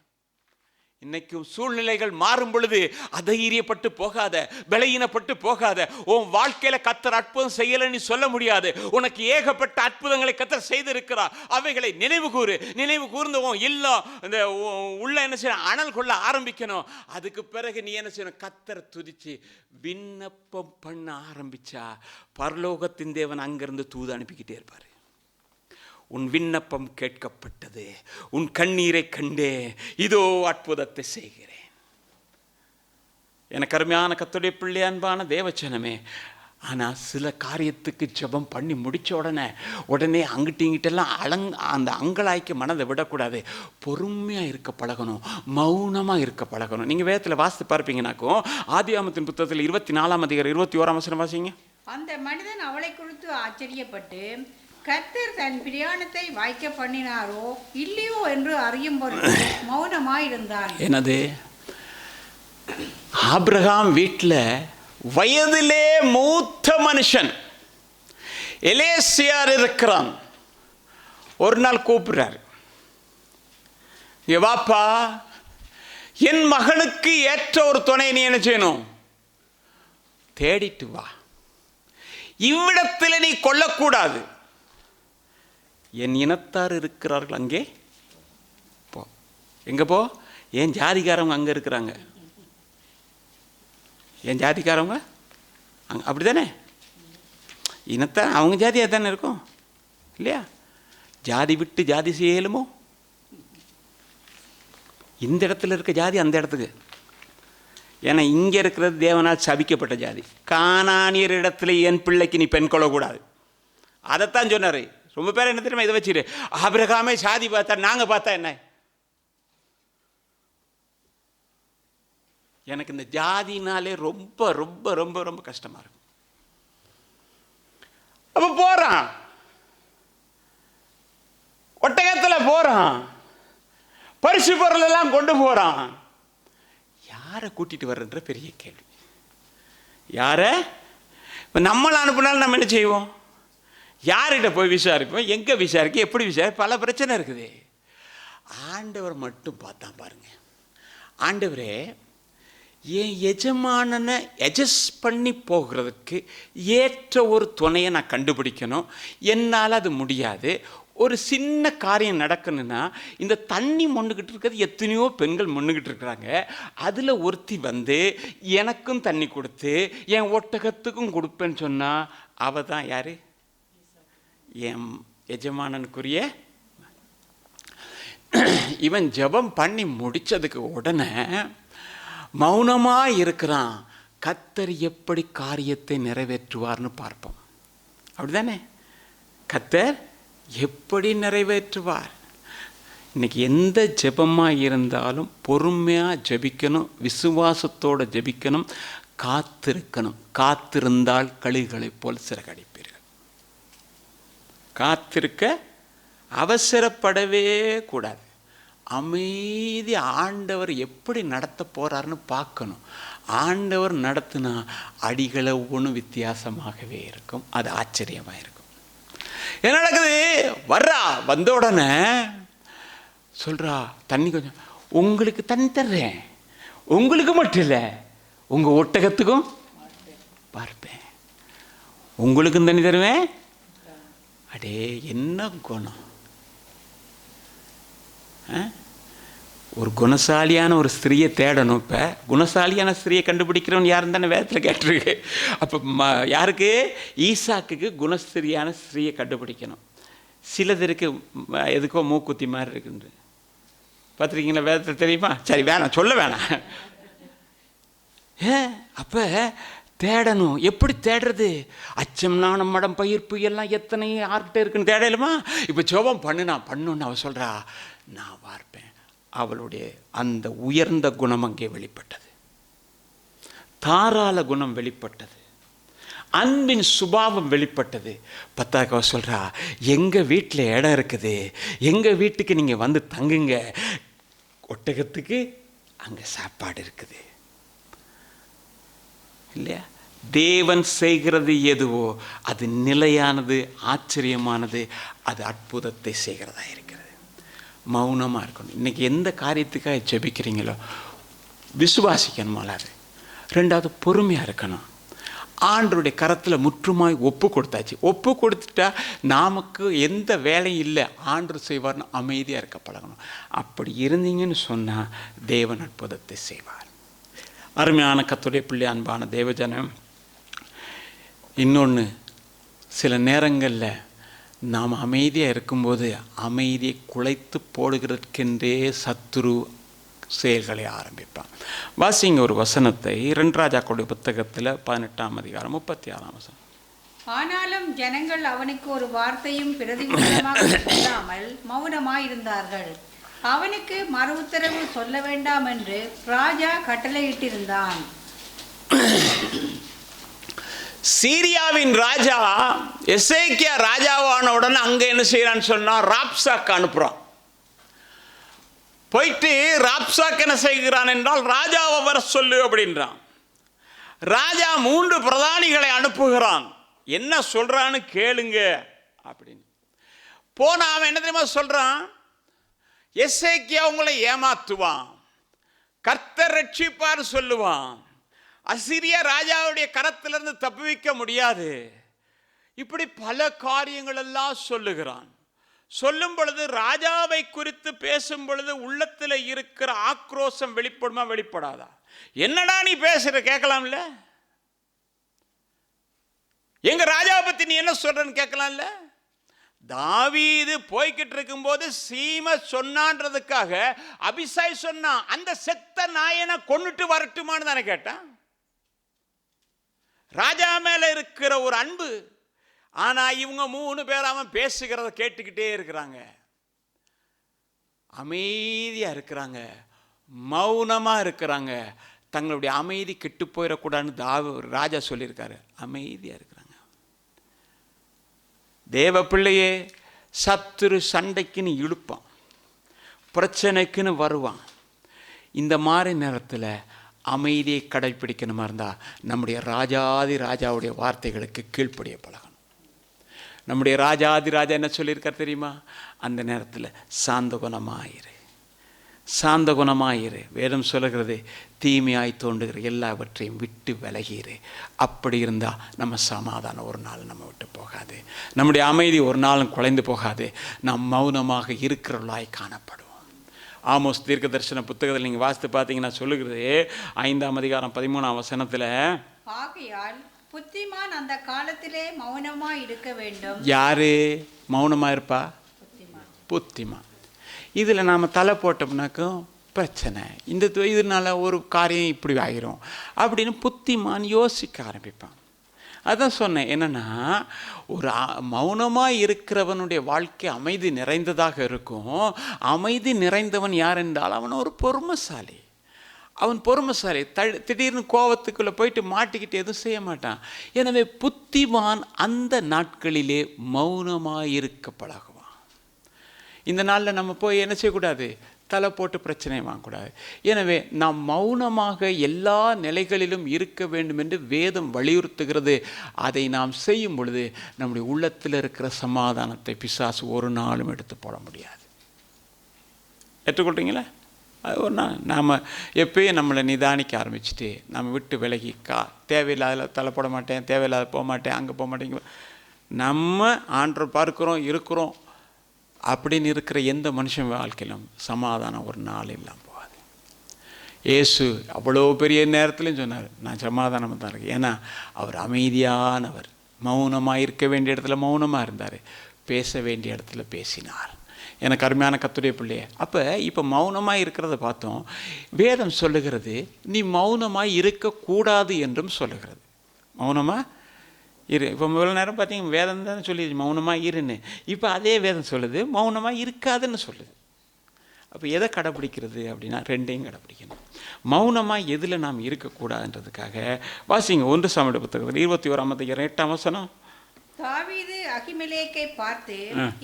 A: இன்னைக்கு சூழ்நிலைகள் மாறும் பொழுது அதைரியப்பட்டு போகாத, பலகீனப்பட்டு போகாத. உன் வாழ்க்கையில கர்த்தர் அற்புதம் செய்யலன்னு சொல்ல முடியாது. உனக்கு ஏகப்பட்ட அற்புதங்களை கர்த்தர் செய்திருக்கிறார். அவைகளை நினைவு கூர்ந்து இல்ல இந்த உள்ள என்ன செய்யணும்? அனல் கொள்ள ஆரம்பிக்கணும். அதுக்கு பிறகு நீ என்ன செய்யணும்? கர்த்தரை துதிச்சு விண்ணப்பம் பண்ண ஆரம்பிச்சா பரலோகத்தின் தேவன் அங்கிருந்து தூது அனுப்பிக்கிட்டே இருப்பாரு. உன் விண்ணப்பம் கேட்கப்பட்டது, உன் கண்ணீரை கண்டே, இதோ அற்புதத்தை செய்கிறேன். எனக்கு அருமையான கர்த்தருடைய பிள்ளை, அன்பான தேவச்சனமே, ஆனால் சில காரியத்துக்கு ஜெபம் பண்ணி முடித்த உடனே அங்கிட்டு இங்கிட்டெல்லாம் அந்த அங்கலாய்க்கு மனதை விடக்கூடாது. பொறுமையாக இருக்க பழகணும், மௌனமாக இருக்க பழகணும். நீங்கள் வேதத்தில் வாசித்து பார்ப்பீங்கன்னாக்கும் ஆதியாகமத்தின் புத்தகத்தில் 24ஆம் அதிகாரம் 21ஆம் வசனம் வாசிங்க.
B: அந்த மனிதன் அவளை குறித்து ஆச்சரியப்பட்டு கர்த்தர் தன் பிரயாணத்தை வாய்க்க பண்ணினாரோ இல்லையோ என்று அறியும் பொருட்டு மௌனமாயிருந்தான்.
A: என்னது? ஆபிரகாம் வீட்டில் வயதிலே மூத்த மனுஷன் எலேசியார் இருக்கிறான். ஒரு நாள் கூப்பிடுறார், வாப்பா, என் மகனுக்கு ஏற்ற ஒரு துணை நீ என்ன செய்யணும்? தேடிட்டு வா. இவ்விடத்தில் நீ கொல்லக்கூடாது. என் இனத்தார் இருக்கிறார்கள் அங்கே போ. எங்கே போ? என் ஜாதிக்காரவங்க அங்கே இருக்கிறாங்க. என் ஜாதிக்காரவங்க அப்படி தானே? இனத்தான் அவங்க ஜாதியாக தானே இருக்கும் இல்லையா? ஜாதி விட்டு ஜாதி செய்யலுமோ? இந்த இடத்துல இருக்க ஜாதி அந்த இடத்துக்கு. ஏன்னா இங்கே இருக்கிறது தேவனால் சபிக்கப்பட்ட ஜாதி. கானானியர் இடத்துல என் பிள்ளைக்கு நீ பெண் கொள்ளக்கூடாது, அதைத்தான் சொன்னார். ரொம்ப பேர் என்ன தெரியுமா இதை வச்சுரு, ஆபிரகாமே சாதி பார்த்தா நாங்கள் பார்த்தா என்ன? எனக்கு இந்த ஜாதினாலே ரொம்ப ரொம்ப ரொம்ப ரொம்ப கஷ்டமாக இருக்கும். அப்போ போகிறான், ஒட்டகத்தில் போகிறான், பரிசு பொருள் எல்லாம் கொண்டு போகிறான். யாரை கூட்டிகிட்டு வர்றன்ற பெரிய கேள்வி. யாரை இப்போ நம்மளை அனுப்புனாலும் நம்ம என்ன செய்வோம்? யார்கிட்ட போய் விசாரிப்போம்? எங்கே விசாரிக்க, எப்படி விசாரிக்க? பல பிரச்சனை இருக்குது. ஆண்டவர் மட்டும் பார்த்தான் பாருங்க. ஆண்டவரே, என் எஜமானனை அட்ஜஸ்ட் பண்ணி போகிறதுக்கு ஏற்ற ஒரு துணையை நான் கண்டுபிடிக்கணும். என்னால் அது முடியாது. ஒரு சின்ன காரியம் நடக்கணும்னா, இந்த தண்ணி மொண்டுக்கிட்டு இருக்கிறது எத்தனையோ பெண்கள் மொண்டுக்கிட்டு இருக்கிறாங்க. அதில் ஒருத்தி வந்து எனக்கும் தண்ணி கொடுத்து என் ஒட்டகத்துக்கும் கொடுப்பேன்னு சொன்னால் அவள் தான் யார்? என் எஜமானனுக்குரிய. இவன் ஜெபம் பண்ணி முடித்ததுக்கு உடனே மௌனமாக இருக்கிறான். கர்த்தர் எப்படி காரியத்தை நிறைவேற்றுவார்னு பார்ப்போம். அப்படிதானே? கர்த்தர் எப்படி நிறைவேற்றுவார்? இன்னைக்கு எந்த ஜெபமாக இருந்தாலும் பொறுமையாக ஜெபிக்கணும், விசுவாசத்தோடு ஜெபிக்கணும், காத்திருக்கணும். காத்திருந்தால் கழுகுகளைப் போல் சிறகடிப்பீர்கள். காத்திருக்க அவசரப்படவே கூடாது. அமைதி. ஆண்டவர் எப்படி நடத்த போகிறாருன்னு பார்க்கணும். ஆண்டவர் நடத்தினா அடிகளை ஒன்றும் வித்தியாசமாகவே இருக்கும். அது ஆச்சரியமாக இருக்கும். என்ன நடக்குது? வர்றா, வந்த உடனே சொல்கிறா, தண்ணி கொஞ்சம் உங்களுக்கு தண்ணி தர்றேன், உங்களுக்கு மட்டும் இல்லை உங்கள் ஒட்டகத்துக்கும் பார்ப்பேன், உங்களுக்கும் தண்ணி தருவேன். அடே என்ன குணம்! ஒரு குணசாலியான ஒரு ஸ்திரியை தேடணும். இப்போ குணசாலியான ஸ்திரியை கண்டுபிடிக்கிறவன் யாருன்னு தானே வேதத்தில் கேட்டிருக்கு. அப்போ யாருக்கு? ஈசாக்குக்கு குணஸ்திரியான ஸ்திரியை கண்டுபிடிக்கணும். சிலதருக்கு எதுக்கோ மூக்குத்தி மாதிரி இருக்குன்னு பார்த்துருக்கீங்களா? வேதத்தில் தெரியுமா? சரி, வேணாம், சொல்ல வேணாம். அப்போ தேடணும். எப்படி தேடுறது? அச்சம், நாணம், மடம், பயிர்ப்பு எல்லாம் எத்தனை யார்கிட்ட இருக்குன்னு தேடலுமா? இப்போ ஜெபம் பண்ணுன்னு அவள் சொல்கிறா, நான் பார்ப்பேன். அவளுடைய அந்த உயர்ந்த குணம் அங்கே வெளிப்பட்டது. தாராள குணம் வெளிப்பட்டது. அன்பின் சுபாவம் வெளிப்பட்டது. பத்தாக்க சொல்கிறா, எங்கள் வீட்டில் இடம் இருக்குது, எங்கள் வீட்டுக்கு நீங்கள் வந்து தங்குங்க, ஒட்டகத்துக்கு அங்கே சாப்பாடு இருக்குது. இல்லையா? தேவன் செய்கிறது எதுவோ அது நிலையானது, ஆச்சரியமானது, அது அற்புதத்தை செய்கிறதா இருக்கிறது. மௌனமாக இருக்கணும். இன்றைக்கி எந்த காரியத்துக்காக ஜெபிக்கிறீங்களோ விசுவாசிக்கணும். அது ரெண்டாவது பொறுமையாக இருக்கணும். ஆண்டருடைய கரத்தில் முற்றுமாய் ஒப்பு கொடுத்தாச்சு. ஒப்பு கொடுத்துட்டா நமக்கு எந்த வேலையும் இல்லை, ஆண்டு செய்வார்னு அமைதியாக இருக்க பழகணும். அப்படி இருந்தீங்கன்னு சொன்னால் தேவன் அற்புதத்தை செய்வார். அருமையான கர்த்தருடைய பிள்ளை, அன்பான தேவஜனம், இன்னொன்று, சில நேரங்களில் நாம் அமைதியாக இருக்கும்போது அமைதியை குலைத்து போடுகிறதுக்கென்றே சத்துரு செயல்களை ஆரம்பிப்பான். வாசிங்க ஒரு வசனத்தை 2 ராஜாக்களுடைய புத்தகத்தில் 18ஆம் அதிகாரம் 36ஆம் வசனம்.
B: ஆனாலும் ஜனங்கள் அவனுக்கு ஒரு வார்த்தையும் பிரதிவிதமாக சொல்லாமல் மௌனமாயிருந்தார்கள். அவனுக்கு மறு உத்தரவு சொல்ல வேண்டாம் என்று ராஜா கட்டளையிட்டிருந்தான்.
A: சீரியாவின் ராஜா எசேக்கியா ராஜாவான உடனே அங்கே என்ன செய்யறான்னு சொன்னால் ராப்சாக்கு அனுப்புகிறான். போயிட்டு ராப்சாக்கு என்ன செய்கிறான் என்றால், ராஜாவை வர சொல்லு அப்படின்றான். ராஜா 3 பிரதானிகளை அனுப்புகிறான். என்ன சொல்றான்னு கேளுங்க அப்படின்னு போனா அவன் என்ன தெரியுமா சொல்றான்? எசேக்கியா உங்களை ஏமாத்துவான், கர்த்தர் ரட்சிப்பார் சொல்லுவான், அசிரியா ராஜாவுடைய கரத்திலிருந்து தப்புவிக்க முடியாது, இப்படி பல காரியங்கள் எல்லாம் சொல்லுகிறான். சொல்லும் பொழுது, ராஜாவை குறித்து பேசும் பொழுது உள்ளத்தில் இருக்கிற ஆக்ரோஷம் வெளிப்படுமா வெளிப்படாதா? என்னடா நீ பேசுற கேட்கலாம்ல, எங்க ராஜாவை பத்தி நீ என்ன சொல்றன்னு கேட்கலாம்ல. தாவீது போய்கிட்டு இருக்கும்போது சீமை சொன்னான்றதுக்காக அபிசாய் சொன்னான், அந்த செத்த நாயனை கொன்னுட்டு வரட்டுமான்னு தானே கேட்டான். ராஜா மேல இருக்கிற ஒரு அன்பு. ஆனா இவங்க 3 பேர் அவன் பேசுகிறத கேட்டுக்கிட்டே இருக்கிறாங்க, அமைதியா இருக்கிறாங்க, மௌனமா இருக்கிறாங்க. தங்களுடைய அமைதி கெட்டு போயிடக்கூடாதுன்னு ராஜா சொல்லியிருக்காரு, அமைதியா இருக்கிறாங்க. தேவ பிள்ளையே, சத்துரு சண்டைக்குன்னு இழுப்பான், பிரச்சனைக்குன்னு வருவான். இந்த மாதிரி நேரத்தில் அமைதியை கடைப்பிடிக்கணுமா இருந்தால் நம்முடைய ராஜாதி ராஜாவுடைய வார்த்தைகளுக்கு கீழ்ப்படிய பழகணும். நம்முடைய ராஜாதி ராஜா என்ன சொல்லியிருக்கார் தெரியுமா? அந்த நேரத்தில் சாந்த குணமாயிரு, சாந்த குணமாயிரு. வேதம் சொல்லுகிறது, தீமையாய் தோன்றுகிற எல்லாவற்றையும் விட்டு விலகிரு. அப்படி இருந்தால் நம்ம சமாதானம் ஒரு நாள் நம்ம விட்டு போகாது, நம்முடைய அமைதி ஒரு நாளும் குலைந்து போகாது. நாம் மௌனமாக இருக்கிறவர்களாய் காணப்படுவோம். ஆமோஸ் தீர்க்க தரிசன புத்தகத்தில் நீங்கள் வாசித்து பார்த்தீங்கன்னா சொல்லுகிறது, 5ஆம் அதிகாரம் 13ஆம் வசனத்தில்,
B: ஆகையால் புத்திமான் அந்த காலத்திலே மௌனமா இருக்க வேண்டும்.
A: யாரு மௌனமாக இருப்பா? புத்திமான். இதில் நாம் தலை போட்டோம்னாக்கும் பிரச்சனை, இதனால ஒரு காரியம் இப்படி ஆகிரும் அப்படின்னு புத்திமான் யோசிக்க ஆரம்பிப்பான். அதான் சொன்னேன், என்னென்னா ஒரு மௌனமாக இருக்கிறவனுடைய வாழ்க்கை அமைதி நிறைந்ததாக இருக்கும். அமைதி நிறைந்தவன் யார் என்றால் அவன் ஒரு பொறுமைசாலி. அவன் பொறுமைசாலி, திடீர்னு கோபத்துக்குள்ளே போயிட்டு மாட்டிக்கிட்டு எதுவும் செய்ய மாட்டான். எனவே புத்திமான் அந்த நாட்களிலே மௌனமாக இருக்க பழகுவான். இந்த நாளில் நம்ம போய் என்ன செய்யக்கூடாது? தலை போட்டு பிரச்சனை வாங்கக்கூடாது. எனவே நாம் மௌனமாக எல்லா நிலைகளிலும் இருக்க வேண்டும் என்று வேதம் வலியுறுத்துகிறது. அதை நாம் செய்யும் பொழுது நம்முடைய உள்ளத்தில் இருக்கிற சமாதானத்தை பிசாசு ஒரு நாளும் எடுத்து போட முடியாது. ஏற்றுக்கொள்கிறீங்களா? அது ஒரு நாள் நாம் எப்பயும் நம்மளை நிதானிக்க ஆரம்பிச்சுட்டு நம்ம விட்டு விலகி தேவையில்லாத தலை போட மாட்டேன், தேவையில்லாத போக மாட்டேன், அங்கே போக மாட்டேங்க, நம்ம ஆண்டரை பார்க்குறோம் இருக்கிறோம் அப்படின்னு இருக்கிற எந்த மனுஷன் வாழ்க்கையிலும் சமாதானம் ஒரு நாள் இல்லாமல் போகாது. இயேசு அவ்வளோ பெரிய நேரத்துலையும் சொன்னார், நான் சமாதானமாக தான் இருக்கேன். ஏன்னா அவர் அமைதியானவர். மௌனமாக இருக்க வேண்டிய இடத்துல மௌனமாக இருந்தார், பேச வேண்டிய இடத்துல பேசினார். எனக்கு அருமையான கர்த்தருடைய பிள்ளையே, அப்போ இப்போ மௌனமாக இருக்கிறத பார்த்தோம். வேதம் சொல்லுகிறது நீ மௌனமாக இருக்கக்கூடாது என்றும் சொல்லுகிறது. மௌனமாக இரு. இப்போ இவ்வளோ நேரம் பார்த்தீங்க வேதம் தானே சொல்லி மௌனமாக இருன்னு. இப்போ அதே வேதம் சொல்லுது மௌனமாக இருக்காதுன்னு சொல்லுது. அப்போ எதை கடைப்பிடிக்கிறது அப்படின்னா ரெண்டையும் கடைப்பிடிக்கணும். மௌனமாக எதில் நாம் இருக்கக்கூடாதுன்றதுக்காக வாசிங்க 1 சாமுவேல் புத்தகத்தில் 21ஆம் அதிகாரம் 8ஆம் வசனம்.
B: தாவீது அகிமெலேக்கை பார்த்து,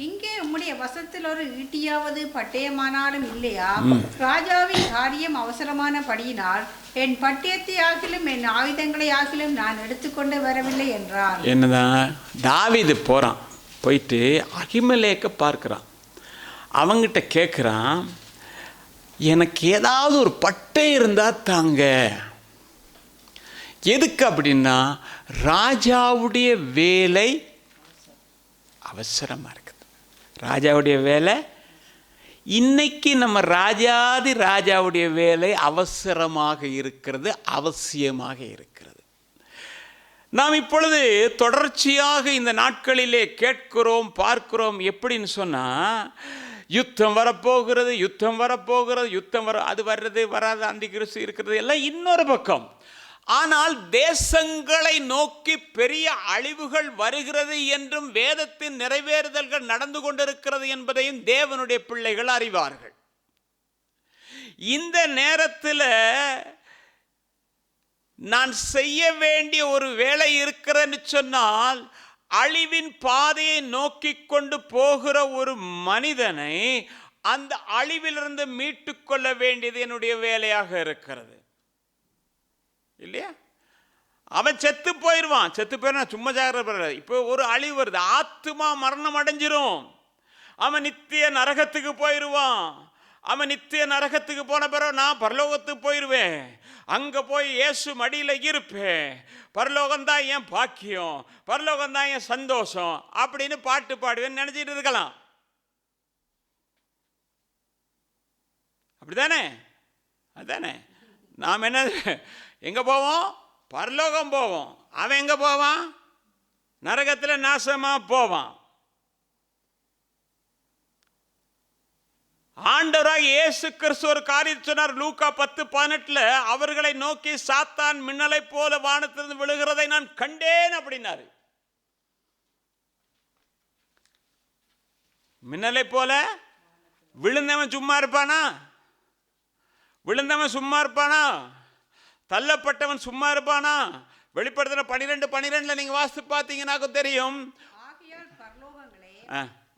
B: இங்கே உம்முடைய வசத்தில் ஒரு ஈட்டியாவது பட்டயமானாலும் இல்லையா? ராஜாவின் காரியம் அவசரமான படியினால் என் பட்டயத்தை ஆகிலும் என் ஆயுதங்களை ஆகிலும் நான் எடுத்துக்கொண்டு வரவில்லை என்றார்.
A: என்னதான் தாவீது போகிறான், போயிட்டு அகிமெலேக்கை பார்க்குறான், அவங்கிட்ட கேட்குறான், எனக்கு ஏதாவது ஒரு பட்டை இருந்தால் தாங்க. எதுக்கு அப்படின்னா ராஜாவுடைய வேலை அவசரமாக இருக்குது. ராஜாவுடைய வேலை இன்னைக்கு நம்ம ராஜாதி ராஜாவுடைய வேலை அவசரமாக இருக்கிறது, அவசியமாக இருக்கிறது. நாம் இப்பொழுது தொடர்ச்சியாக இந்த நாட்களிலே கேட்கிறோம், பார்க்கிறோம். எப்படின்னு சொன்னால் யுத்தம் வரப்போகிறது, யுத்தம் வரப்போகிறது, யுத்தம் அது வர்றது வராது, அந்தி கிறிஸ்து இருக்கிறது எல்லாம் இன்னொரு பக்கம். ஆனால் தேசங்களை நோக்கி பெரிய அழிவுகள் வருகிறது என்றும் வேதத்தின் நிறைவேறுதல்கள் நடந்து கொண்டிருக்கிறது என்பதையும் தேவனுடைய பிள்ளைகள் அறிவார்கள். இந்த நேரத்தில் நான் செய்ய வேண்டிய ஒரு வேலை இருக்கிறேன்னு சொன்னால், அழிவின் பாதையை நோக்கி கொண்டு போகிற ஒரு மனிதனை அந்த அழிவிலிருந்து மீட்டு கொள்ள வேண்டியது என்னுடைய வேலையாக இருக்கிறது, இல்லையா? அவன் செத்து போயிடுவான். செத்து போயிடுவான், சும்மா ஜாகிரதை. இப்போ ஒரு அழிவு வருது, ஆத்துமா மரணம் அடைஞ்சிரும், அவன் நித்திய நரகத்துக்கு போயிடுவான். அவன் நித்திய நரகத்துக்கு போன பிறகு நான் பரலோகத்துக்கு போயிடுவேன், அங்கே போய் இயேசு மடியில் இருப்பேன், பரலோகம்தான் என் பாக்கியம், பரலோகம்தான் என் சந்தோஷம் அப்படின்னு பாட்டு பாடுவேன்னு நினச்சிட்டு இருக்கலாம். அப்படிதானே? அதுதானே. நாம் என்ன எங்கே போவோம்? பரலோகம் போவோம். அவன் எங்கே போவான்? நரகத்தில் நாசமாக போவான். ஆண்டவராக இயேசு கிறிஸ்து ஒரு காரியம் சொன்னார். லூக்கா 10:18 அவர்களை நோக்கி சாத்தான் மின்னலை போல வானத்திலிருந்து விழுகிறதை நான் கண்டேன் அப்படின்னாரு. மின்னலை போல விழுந்தவன் சும்மா இருப்பானா? விழுந்தவன் சும்மா இருப்பானா? தள்ளப்பட்டவன் சும்மா இருப்பானா? வெளிப்படுத்தின 12:12 நீங்க வாசித்து பார்த்தீங்கன்னாக்க தெரியும்.
B: ஆகையால் பரலோகங்களே,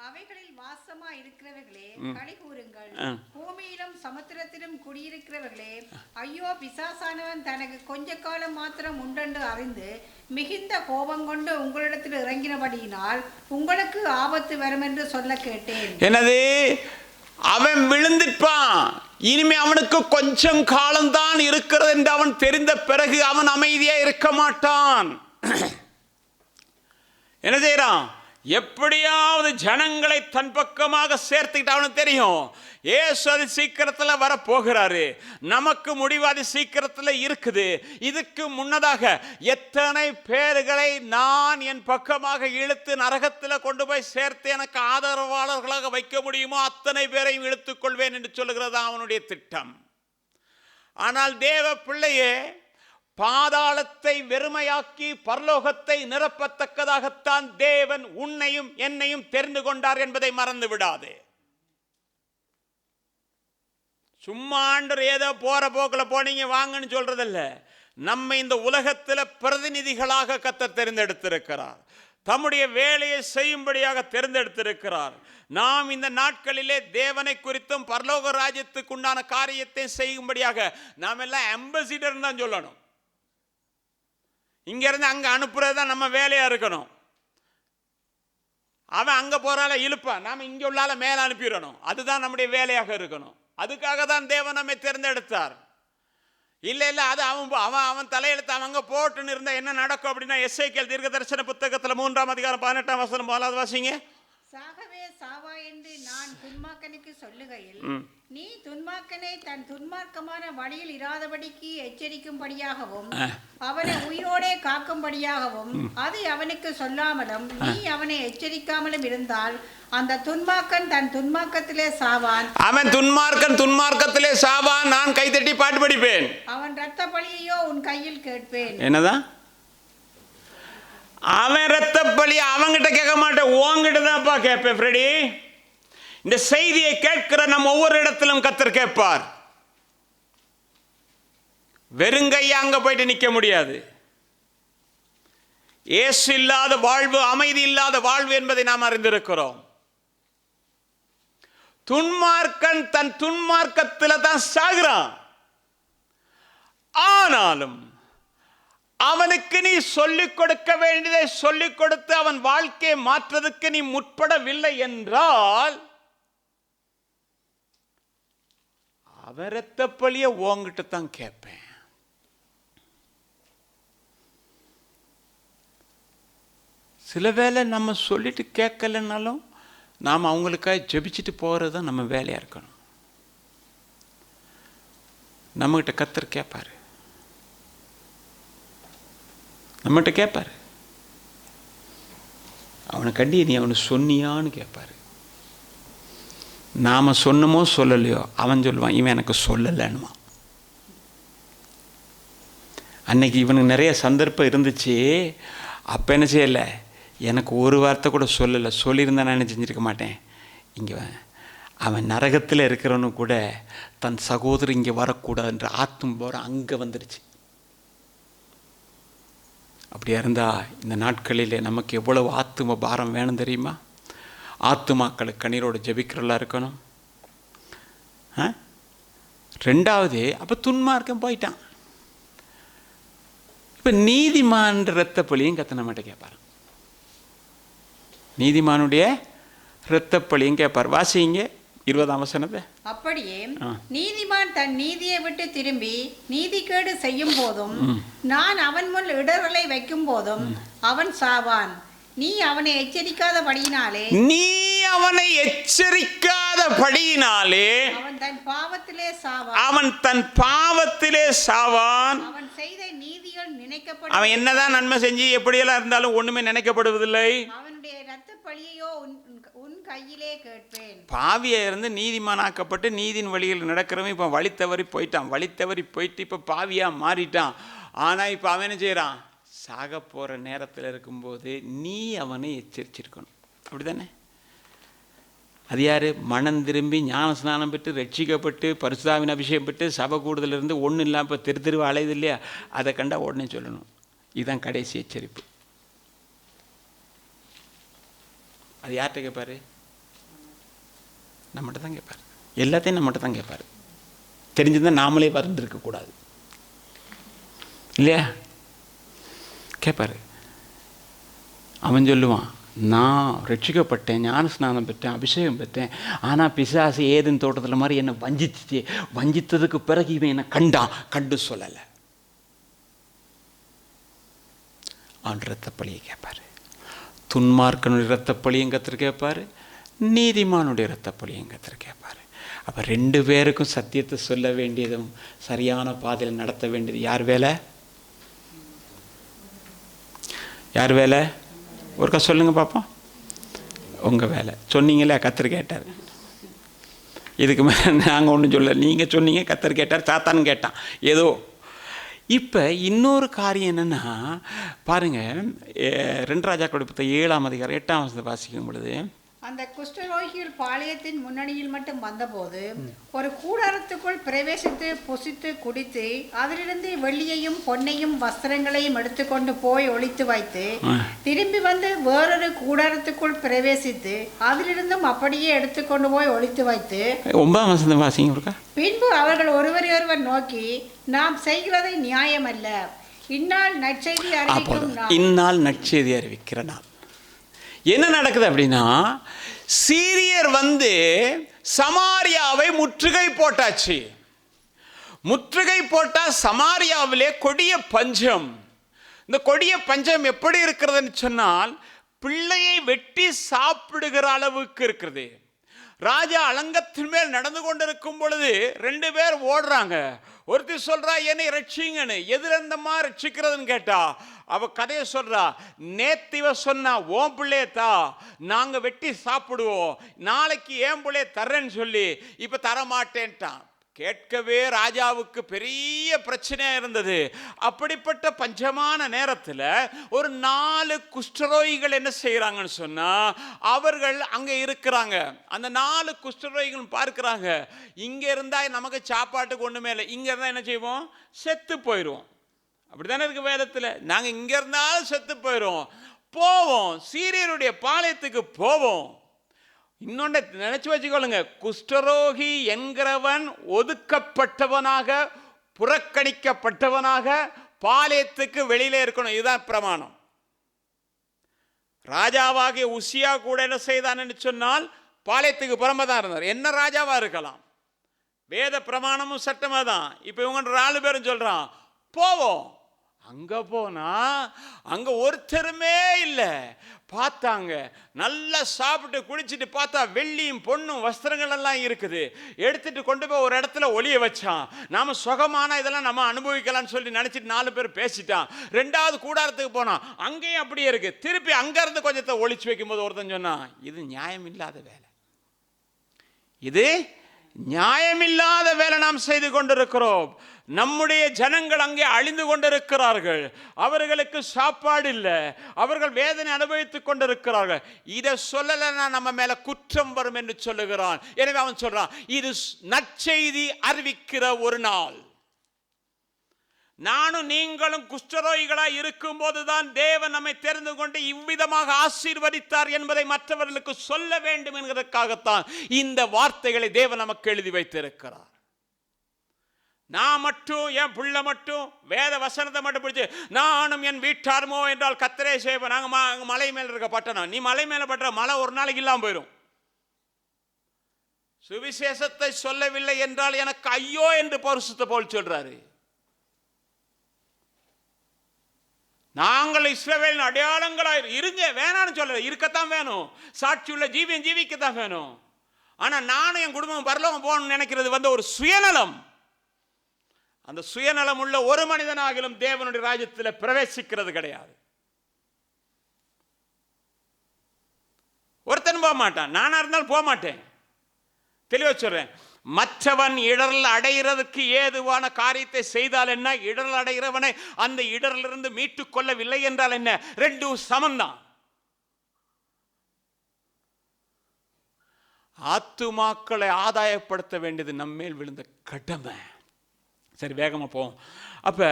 B: அவைகளில் வாசமா இருக்கிறவர்களே களி கூறுங்கள். பூமியிலும் சமுத்திரத்திலும் குடியிருக்கிறவர்களே, ஐயோ பிசாசானவன் தனக்கு கொஞ்ச காலம் மாத்திரம் உண்டென்று அறிந்து மிகுந்த கோபம் கொண்டு உங்களிடத்தில் இறங்கினபடியினால் உங்களுக்கு ஆபத்து வரும் என்று சொல்ல கேட்டேன்.
A: என்னது? அவன் விழுந்திருப்பான். இனிமே அவனுக்கு கொஞ்சம் காலம்தான் இருக்கிறது என்று அவன் தெரிந்த பிறகு அவன் அமைதியா இருக்க மாட்டான். என்ன செய்யறான்? எப்படியாவது ஜனங்களை தன் பக்கமாக சேர்த்துக்கிட்டு அவனுக்கு தெரியும் ஏசு அது சீக்கிரத்தில் வர போகிறாரு, நமக்கு முடிவு அது சீக்கிரத்தில் இருக்குது. இதுக்கு முன்னதாக எத்தனை பேர்களை நான் என் பக்கமாக இழுத்து நரகத்தில் கொண்டு போய் சேர்த்து எனக்கு ஆதரவாளர்களாக வைக்க முடியுமோ அத்தனை பேரையும் இழுத்துக் கொள்வேன் என்று சொல்லுகிறது அவனுடைய திட்டம். ஆனால் தேவ பிள்ளையே, பாதாளத்தை வெறுமையாக்கி பரலோகத்தை நிரப்பத்தக்கதாகத்தான் தேவன் உன்னையும் என்னையும் தெரிந்து கொண்டார் என்பதை மறந்து விடாதே. சும்மா ஆண்டவர் ஏதோ போற போக்கில் போனீங்க வாங்கன்னு சொல்றதில்ல. நம்ம இந்த உலகத்தில் பிரதிநிதிகளாக கர்த்தர் தெரிந்தெடுத்திருக்கிறார். தம்முடைய வேலையை செய்யும்படியாக தெரிந்தெடுத்திருக்கிறார். நாம் இந்த நாட்களிலே தேவனை குறித்தும் பரலோக ராஜ்யத்துக்கு உண்டான காரியத்தை செய்யும்படியாக நாம் எல்லாம் அம்பாசிடர் தான் சொல்லணும். இங்க இருந்து அங்க அனுப்புறது தான் நம்ம வேலையா இருக்கணும். அவன் அங்க போறால இழுப்பான், நாம இங்க உள்ளால மேல அனுப்பிடணும். அதுதான் நம்முடைய வேலையாக இருக்கணும். அதுக்காக தான் தேவன் நம்மை தேர்ந்தெடுத்தார். இல்ல இல்ல அது அவன் தலையெழுத்து அவங்க போட்டுன்னு இருந்தா என்ன நடக்கும் அப்படின்னா, எசேக்கியேல் தீர்க்கதரிசன புத்தகத்துல 3:18 முதலாவது வாசிங்க.
B: சாகவே சாவா என்று நான் துன்மார்க்கனுக்கு சொல்லுகையில் நீ துன்மார்க்கனை தன் துன்மார்க்கமான வழியில் இராதபடிக்கு எச்சரிக்கும்படியாகவும் அவனை உயிரோடே காக்கும்படியாகவும் அதை அவனுக்கு சொல்லாமலும் நீ அவனை எச்சரிக்காமலும் இருந்தால் அந்த துன்மார்க்கன் தன் துன்மார்க்கத்திலே சாவான். அவன் துன்மார்க்கன் துன்மார்க்கத்திலே சாவான். நான் கைதட்டி பாட்டு படிப்பேன். அவன் இரத்த பழியையோ உன் கையில் கேட்பேன்.
A: என்னதான்? அவன் இரத்த பலி அவங்கிட்ட கேட்க மாட்டேன், உங்ககிட்ட தான்ப்பா கேட்பேன். ஃப்ரெடி, இந்த செய்தியை கேட்கிற நம்ம ஒவ்வொரு இடத்திலும் கர்த்தர் கேட்பார். வெறுங்கையா அங்க போயிட்டு நிற்க முடியாது. இயேசு இல்லாத வாழ்வு அமைதி இல்லாத வாழ்வு என்பதை நாம் அறிந்திருக்கிறோம். துன்மார்க்கன் தன் துன்மார்க்கத்தில் தான் சாகிறான். ஆனாலும் அவனுக்கு நீ சொல்லிக் கொடுக்க வேண்டியதை சொல்லிக் கொடுத்து அவன் வாழ்க்கையை மாற்றுவதற்கு நீ முற்படவில்லை என்றால் அவன் இரத்த பழிய உன்கிட்ட தான் கேட்பேன். சில வேளை நம்ம சொல்லிட்டு கேட்கலன்னாலும் நாம் அவங்களுக்காக ஜெபிச்சுட்டு போகிறது தான் நம்ம வேலையாக இருக்கணும். நம்மகிட்ட கர்த்தர் கேட்பாரு, நம்மகிட்ட கேட்பாரு. அவனை கண்டி நீ அவனு சொன்னியான்னு கேட்பாரு. நாம் சொன்னமோ சொல்லலையோ அவன் சொல்லுவான் இவன் எனக்கு சொல்லலைன்னுமா. அன்னைக்கு இவனுக்கு நிறைய சந்தர்ப்பம் இருந்துச்சு, அப்போ என்ன செய்யலை, எனக்கு ஒரு வார்த்தை கூட சொல்லலை. சொல்லியிருந்தா நான் என்ன செஞ்சுருக்க மாட்டேன். இங்கே அவன் நரகத்தில் இருக்கிறவனு கூட தன் சகோதரர் இங்கே வரக்கூடாதுன்ற ஆத்தும் போகிற அங்கே வந்துடுச்சு. அப்படியா இருந்தால் இந்த நாட்களில் நமக்கு எவ்வளவு ஆத்தும பாரம் வேணும் தெரியுமா? ஆத்துமாக்களுக்கு கண்ணீரோடு ஜெபிக்கிறவர்களாக இருக்கணும். ரெண்டாவது, அப்போ துன்மார்க்கம் போயிட்டான். இப்போ நீதிமான் இரத்த பழியும் கத்தனை மட்டும் கேட்பார். நீதிமானுடைய இரத்த பழியும் கேட்பார். வாசிங்க 20ஆம் வசனத்தை.
B: அப்படியே நீதிமான் தன் நீதியை விட்டு திரும்பி நீதிகேடு செய்யும் போதும் நான் அவன் முன் இடரலை வைக்கும் போதும் அவன் சாவான். நீ அவனை எச்சரிக்காதபடியினாலே
A: அவன் தன் பாவத்திலே சாவான். அவன் செய்த நீதிகள் நினைக்கப்படும். அவன் என்னதான் நன்மை செஞ்சு எப்படியெல்லாம் இருந்தாலும் ஒண்ணுமே நினைக்கப்படுவதில்லை. அவனுடைய இரத்த பழியையோ
B: உன் கையிலே கேட்பேன்.
A: பாவியா இருந்து நீதிமானாக்கப்பட்டு நீதியின் வழியில் நடக்கிறவன் இப்போ வழி தவறி போயிட்டான். வழி தவறி போயிட்டு இப்போ பாவியா மாறிட்டான். ஆனால் இப்போ அவன் என்ன செய்கிறான்? சாக போகிற நேரத்தில் இருக்கும்போது நீ அவனை எச்சரிச்சிருக்கணும். அப்படி தானே? அது யார்? மனம் திரும்பி ஞான ஸ்நானம் பெற்று ரட்சிக்கப்பட்டு பரிசுத்தாவின் அபிஷேகம் பெற்று சபை கூடுதலிருந்து ஒன்றும் இல்லாமல் இப்போ தெரு அலையுது இல்லையா? அதை கண்டா உடனே சொல்லணும். இதுதான் கடைசி எச்சரிப்பு. அது யார்கிட்ட கேட்பார்? நம்மகிட்ட தான் கேட்பார். எல்லாத்தையும் நம்மகிட்ட தான் கேட்பார். தெரிஞ்சிருந்தால் நாமளே வந்திருக்கக்கூடாது இல்லையா? கேட்பார். அவன் சொல்லுவான், நான் ரட்சிக்கப்பட்டேன், ஞான ஸ்நானம் பெற்றேன், அபிஷேகம் பெற்றேன், ஆனால் பிசாசு ஏதேன் தோட்டத்தில் மாதிரி என்னை வஞ்சிச்சு. வஞ்சித்ததுக்கு பிறகு இவன் என்னை கண்டு சொல்லலை. அவன் இரத்தப்பழியை கேட்பார். துன்மார்க்கனுடைய இரத்தப்பழியும் கத்திர கேட்பார், நீதிமானுடைய இரத்தப்பழியும் கத்திர கேட்பார். அப்போ ரெண்டு பேருக்கும் சத்தியத்தை சொல்ல வேண்டியதும் சரியான பாதையில் நடத்த வேண்டியது யார் வேலை? யார் வேலை? ஒருக்கா சொல்லுங்க பார்ப்போம். உங்கள் வேலை. சொன்னீங்களே, கத்தர் கேட்டார். இதுக்கு மேலே நாங்கள் ஒன்றும் சொல்ல. நீங்கள் சொன்னீங்க, கத்தர் கேட்டார், சாத்தான்னு கேட்டான். ஏதோ இப்போ இன்னொரு காரியம் என்னென்னா பாருங்கள், 2 ராஜாக்களுடைய புத்தகம் 7ஆம் அதிகாரம் 8ஆம் வசனத்தை வாசிக்கும் பொழுது,
B: அந்த குஷ்டரோகிகள் பாளையத்தின் முன்னணியில் மட்டும் வந்தபோது ஒரு கூடாரத்துக்குள் பிரவேசித்து புசித்து குடித்து அதிலிருந்து வெள்ளியையும் பொன்னையும் வஸ்திரங்களையும் எடுத்துக்கொண்டு போய் ஒளித்து வைத்து திரும்பி வந்து வேறொரு கூடாரத்துக்குள் பிரவேசித்து அதிலிருந்தும் அப்படியே எடுத்துக்கொண்டு போய் ஒளித்து வைத்து
A: 9ஆம் வசனத்தை வாசிங்க.
B: பின்பு அவர்கள் ஒருவர் நோக்கி, நாம் செய்கிறதை நியாயம் அல்ல, இந்நாள் நற்செய்தி அறிவிக்கும்
A: இந்நாள் நற்செய்தி அறிவிக்கிற நாள். என்ன நடக்குது அப்படின்னா, சீரியர் வந்து சமாரியாவை முற்றுகை போட்டாச்சு. முற்றுகை போட்டா சமாரியாவிலே கொடிய பஞ்சம். இந்த கொடிய பஞ்சம் எப்படி இருக்கிறதுன்னு சொன்னால், பிள்ளையை வெட்டி சாப்பிடுகிற அளவுக்கு இருக்கிறது. ராஜா அலங்கத்தின் மேல் நடந்து கொண்டிருக்கும் பொழுது 2 பேர் ஓடுறாங்க. ஒருத்தி சொல்றா, என்னை ரட்சிங்கன்னு. எதுல இருந்தமா ரட்சிக்கிறதுன்னு கேட்டா, அவ கதையை சொல்றா. நேத்திவ சொன்னா, ஓம் பிள்ளையத்தா, நாங்க வெட்டி சாப்பிடுவோம், நாளைக்கு ஏன் பிள்ளைய தர்றேன்னு சொல்லி இப்ப தரமாட்டேன்ட்டான். கேட்கவே ராஜாவுக்கு பெரிய பிரச்சனையா இருந்தது. அப்படிப்பட்ட பஞ்சமான நேரத்தில் ஒரு 4 குஷ்டரோகிகள் என்ன செய்யறாங்கன்னு சொன்னா, அவர்கள் அங்க இருக்கிறாங்க. அந்த 4 குஷ்டரோகிகள் பார்க்கிறாங்க, இங்க இருந்தா நமக்கு சாப்பாட்டுக்கு ஒண்ணுமே இல்லை, இங்க இருந்தா என்ன செய்வோம்? செத்து போயிடுவோம். அப்படித்தானே இருக்கு வேதத்தில். நாங்க இங்க இருந்தாலும் செத்து போயிடுவோம், போவோம் சீரியருடைய பாளையத்துக்கு போவோம். இன்னொன்று நினைச்சு வச்சுக்கொள்ளுங்க, குஷ்டரோகி என்கிறவன் ஒதுக்கப்பட்டவனாக புறக்கணிக்கப்பட்டவனாக பாளையத்துக்கு வெளியிலே இருக்கணும். இதுதான் பிரமாணம். ராஜாவாகிய உசியா கூட என்ன செய்தான்னு சொன்னால், பாளையத்துக்கு புறம்பே தான் இருந்தார். என்ன ராஜாவா இருக்கலாம், வேத பிரமாணமும் சட்டமா தான். இப்ப இவங்க 4 பேரும் சொல்றான், போவோம். அங்க போனா அங்க ஒருத்தருமே இல்லை. பார்த்தாங்க, நல்லா சாப்பிட்டு குடிச்சிட்டு பார்த்தா வெள்ளியும் பொண்ணும் வஸ்திரங்கள் எல்லாம் இருக்குது. எடுத்துட்டு கொண்டு போய் ஒரு இடத்துல ஒளிய வச்சான். நாம சுகமான இதெல்லாம் நம்ம அனுபவிக்கலாம்னு சொல்லி நினைச்சிட்டு 4 பேர் பேசிட்டான். 2வது கூடாரத்துக்கு போனான், அங்கேயும் அப்படியே இருக்கு. திருப்பி அங்க இருந்து கொஞ்சத்தை ஒளிச்சு வைக்கும் போது ஒருத்தன் சொன்னான், இது நியாயம் இல்லாத வேலை, இது நியாயமில்லாத வேலை நாம் செய்து கொண்டிருக்கிறோம். நம்முடைய ஜனங்கள் அங்கே அழிந்து கொண்டிருக்கிறார்கள், அவர்களுக்கு சாப்பாடு இல்லை, அவர்கள் வேதனை அனுபவித்துக் கொண்டிருக்கிறார்கள். இதை சொல்லலைன்னா நம்ம மேல குற்றம் வரும் என்று சொல்லுகிறான். எனவே அவன் சொல்றான், இது நற்செய்தி அறிவிக்கிற ஒரு நாள். நானும் நீங்களும் குஷ்டரோகிகளாய் இருக்கும் போதுதான் தேவன் நம்மை தெரிந்து கொண்டு இவ்விதமாக ஆசீர்வதித்தார் என்பதை மற்றவர்களுக்கு சொல்ல வேண்டும் என்கிறதுக்காகத்தான் இந்த வார்த்தைகளை தேவன் நமக்கு எழுதி வைத்திருக்கிறார். நான் மட்டும், என் பிள்ளை மட்டும் வேத வசனத்தை மட்டும் பிடிச்சு நானும் என் வீட்டாருமோ என்றால் கத்தரே செய்வோம். நாங்கள் மலை மேல இருக்க பட்டணம், நீ மலை மேல பட்ட மலை ஒரு நாளைக்கு இல்லாம போயிடும். சுவிசேஷத்தை சொல்லவில்லை என்றால் எனக்கு ஐயோ என்று பரிசுத்த பவுல் சொல்றாரு. நாங்கள் இஸ்ரவேலின் அடையாளங்களாக இருங்க, வேணான்னு சொல்ல, இருக்கத்தான் வேணும். சாட்சியுள்ள ஜீவியம் ஜீவிக்கத்தான் வேணும். ஆனா நானும் என் குடும்பம் பரலோகம் போகணும்னு நினைக்கிறது வந்து ஒரு சுயநலம். அந்த சுயநலம் உள்ள ஒரு மனிதனாகிலும் தேவனுடைய ராஜ்யத்தில் பிரவேசிக்கிறது கிடையாது. ஒருத்தன் போக மாட்டான். நானா இருந்தாலும் போக மாட்டேன். தெளிவாக சொல்றேன். மற்றவன் இடரல் அடைகிறதுக்கு ஏதுவான காரியத்தை செய்தால் என்ன, இடரல் அடைகிறவனை அந்த இடரிலிருந்து மீட்டுக் கொள்ளவில்லை என்றால் என்ன, ரெண்டும் சமந்தான். ஆத்துமாக்களை ஆதாயப்படுத்த வேண்டியது நம்மேல் விழுந்த கடமை. சரி, வேகமாக போவோம். அப்போ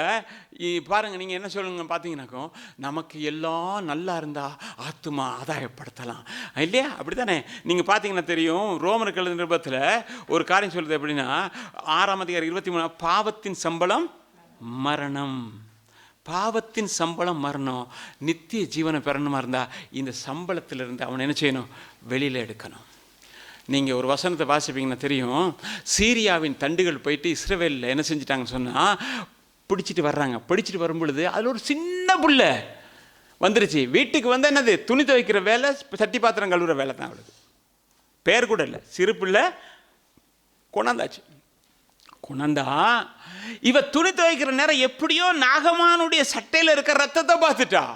A: பாருங்கள், நீங்கள் என்ன சொல்லுங்க பார்த்தீங்கன்னாக்கோ, நமக்கு எல்லாம் நல்லா இருந்தால் ஆத்துமா ஆதாயப்படுத்தலாம் இல்லையா? அப்படி தானே? நீங்கள் பார்த்தீங்கன்னா தெரியும், ரோமர் எழுதின நிருபத்தில் ஒரு காரியம் சொல்லுது. எப்படின்னா 6:23, பாவத்தின் சம்பளம் மரணம். பாவத்தின் சம்பளம் மரணம். நித்திய ஜீவனை பெறணுமா இருந்தால் இந்த சம்பளத்திலிருந்து அவன் என்ன செய்யணும், வெளியில் எடுக்கணும். நீங்கள் ஒரு வசனத்தை வாசிப்பீங்கன்னா தெரியும், சீரியாவின் தண்டுகள் போயிட்டு இஸ்ரவேலில் என்ன செஞ்சிட்டாங்கன்னு சொன்னால் பிடிச்சிட்டு வர்றாங்க. பிடிச்சிட்டு வரும்பொழுது அதில் ஒரு சின்ன புள்ள வந்துருச்சு. வீட்டுக்கு வந்து என்னது, துணி துவைக்கிற வேலை, சட்டி பாத்திரம் கழுவுற வேலை தான் அவளுக்கு. பேர் கூட இல்லை, சிறு பிள்ளை கொண்டாந்தாச்சு. கொண்டாந்தா இவ துணி துவைக்கிற நேரம் எப்படியோ நாகமானுடைய சட்டையில் இருக்கிற ரத்தத்தை பார்த்துட்டா.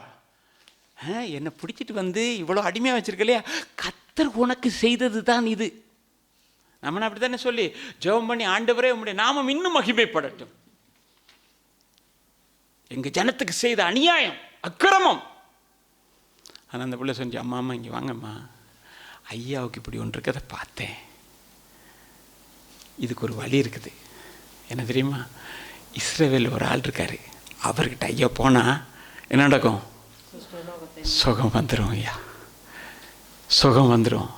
A: என்னை பிடிச்சிட்டு வந்து இவ்வளோ அடிமையாக வச்சிருக்க இல்லையா, கர்த்தர் உனக்கு செய்தது தான் இது. நம்ம அப்படி தானே சொல்லி ஜெபம் பண்ணி, ஆண்டவரே உம்முடைய நாமம் இன்னும் மகிமைப்படட்டும், எங்கள் ஜனத்துக்கு செய்த அநியாயம் அக்கிரமம். ஆனால் அந்த பிள்ளை சொன்னி, அம்மா அம்மா இங்கே வாங்கம்மா, ஐயாவுக்கு இப்படி ஒன்று இருக்கிறத பார்த்தேன், இதுக்கு ஒரு வழி இருக்குது. என்ன தெரியுமா, இஸ்ரவேலில் ஒரு ஆள் இருக்கார், அவர்கிட்ட ஐயா போனால் என்ன நடக்கும், சுகம் வந்துடும் ஐயா, சுகம் வந்துடும்.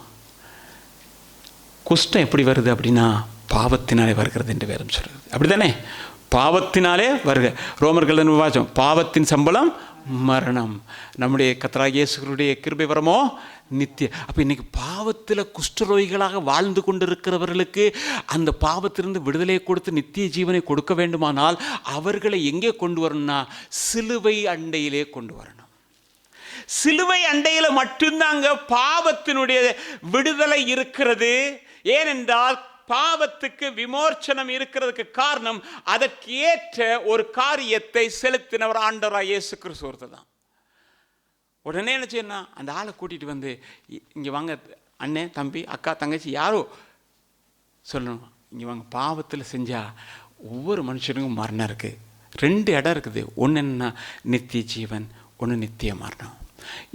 A: குஷ்டம் எப்படி வருது அப்படின்னா பாவத்தினாலே வருகிறது என்று வேதம் சொல்கிறது. அப்படி தானே? பாவத்தினாலே வருக. ரோமர்கள் வாசம், பாவத்தின் சம்பளம் மரணம், நம்முடைய கர்த்தராகிய இயேசுவினுடைய கிருபை வரமோ நித்திய. அப்போ இன்னைக்கு பாவத்தில் குஷ்டரோகிகளாக வாழ்ந்து கொண்டிருக்கிறவர்களுக்கு அந்த பாவத்திலிருந்து விடுதலை கொடுத்து நித்திய ஜீவனை கொடுக்க வேண்டுமானால் அவர்களை எங்கே கொண்டு வரணும்னா சிலுவை அண்டையிலே கொண்டு வரணும். சிலுவை அண்டையில் மட்டும்தாங்க பாவத்தினுடைய விடுதலை இருக்கிறது. ஏனென்றால் பாவத்துக்கு விமோச்சனம் இருக்கிறதுக்கு காரணம் அதற்கு ஏற்ற ஒரு காரியத்தை செலுத்தினவர் ஆண்டவராகிய இயேசு கிறிஸ்து தான். உடனே என்ன செய்யணும், அந்த ஆளை கூட்டிகிட்டு வந்து இங்கே வாங்க, அண்ணன் தம்பி அக்கா தங்கச்சி யாரோ சொல்லணும், இங்கே வாங்க, பாவத்தில் செஞ்சால் ஒவ்வொரு மனுஷனுக்கும் மரணம் இருக்குது. 2 இடம் இருக்குது. ஒன்று என்ன, நித்திய ஜீவன், ஒன்று நித்திய மரணம்.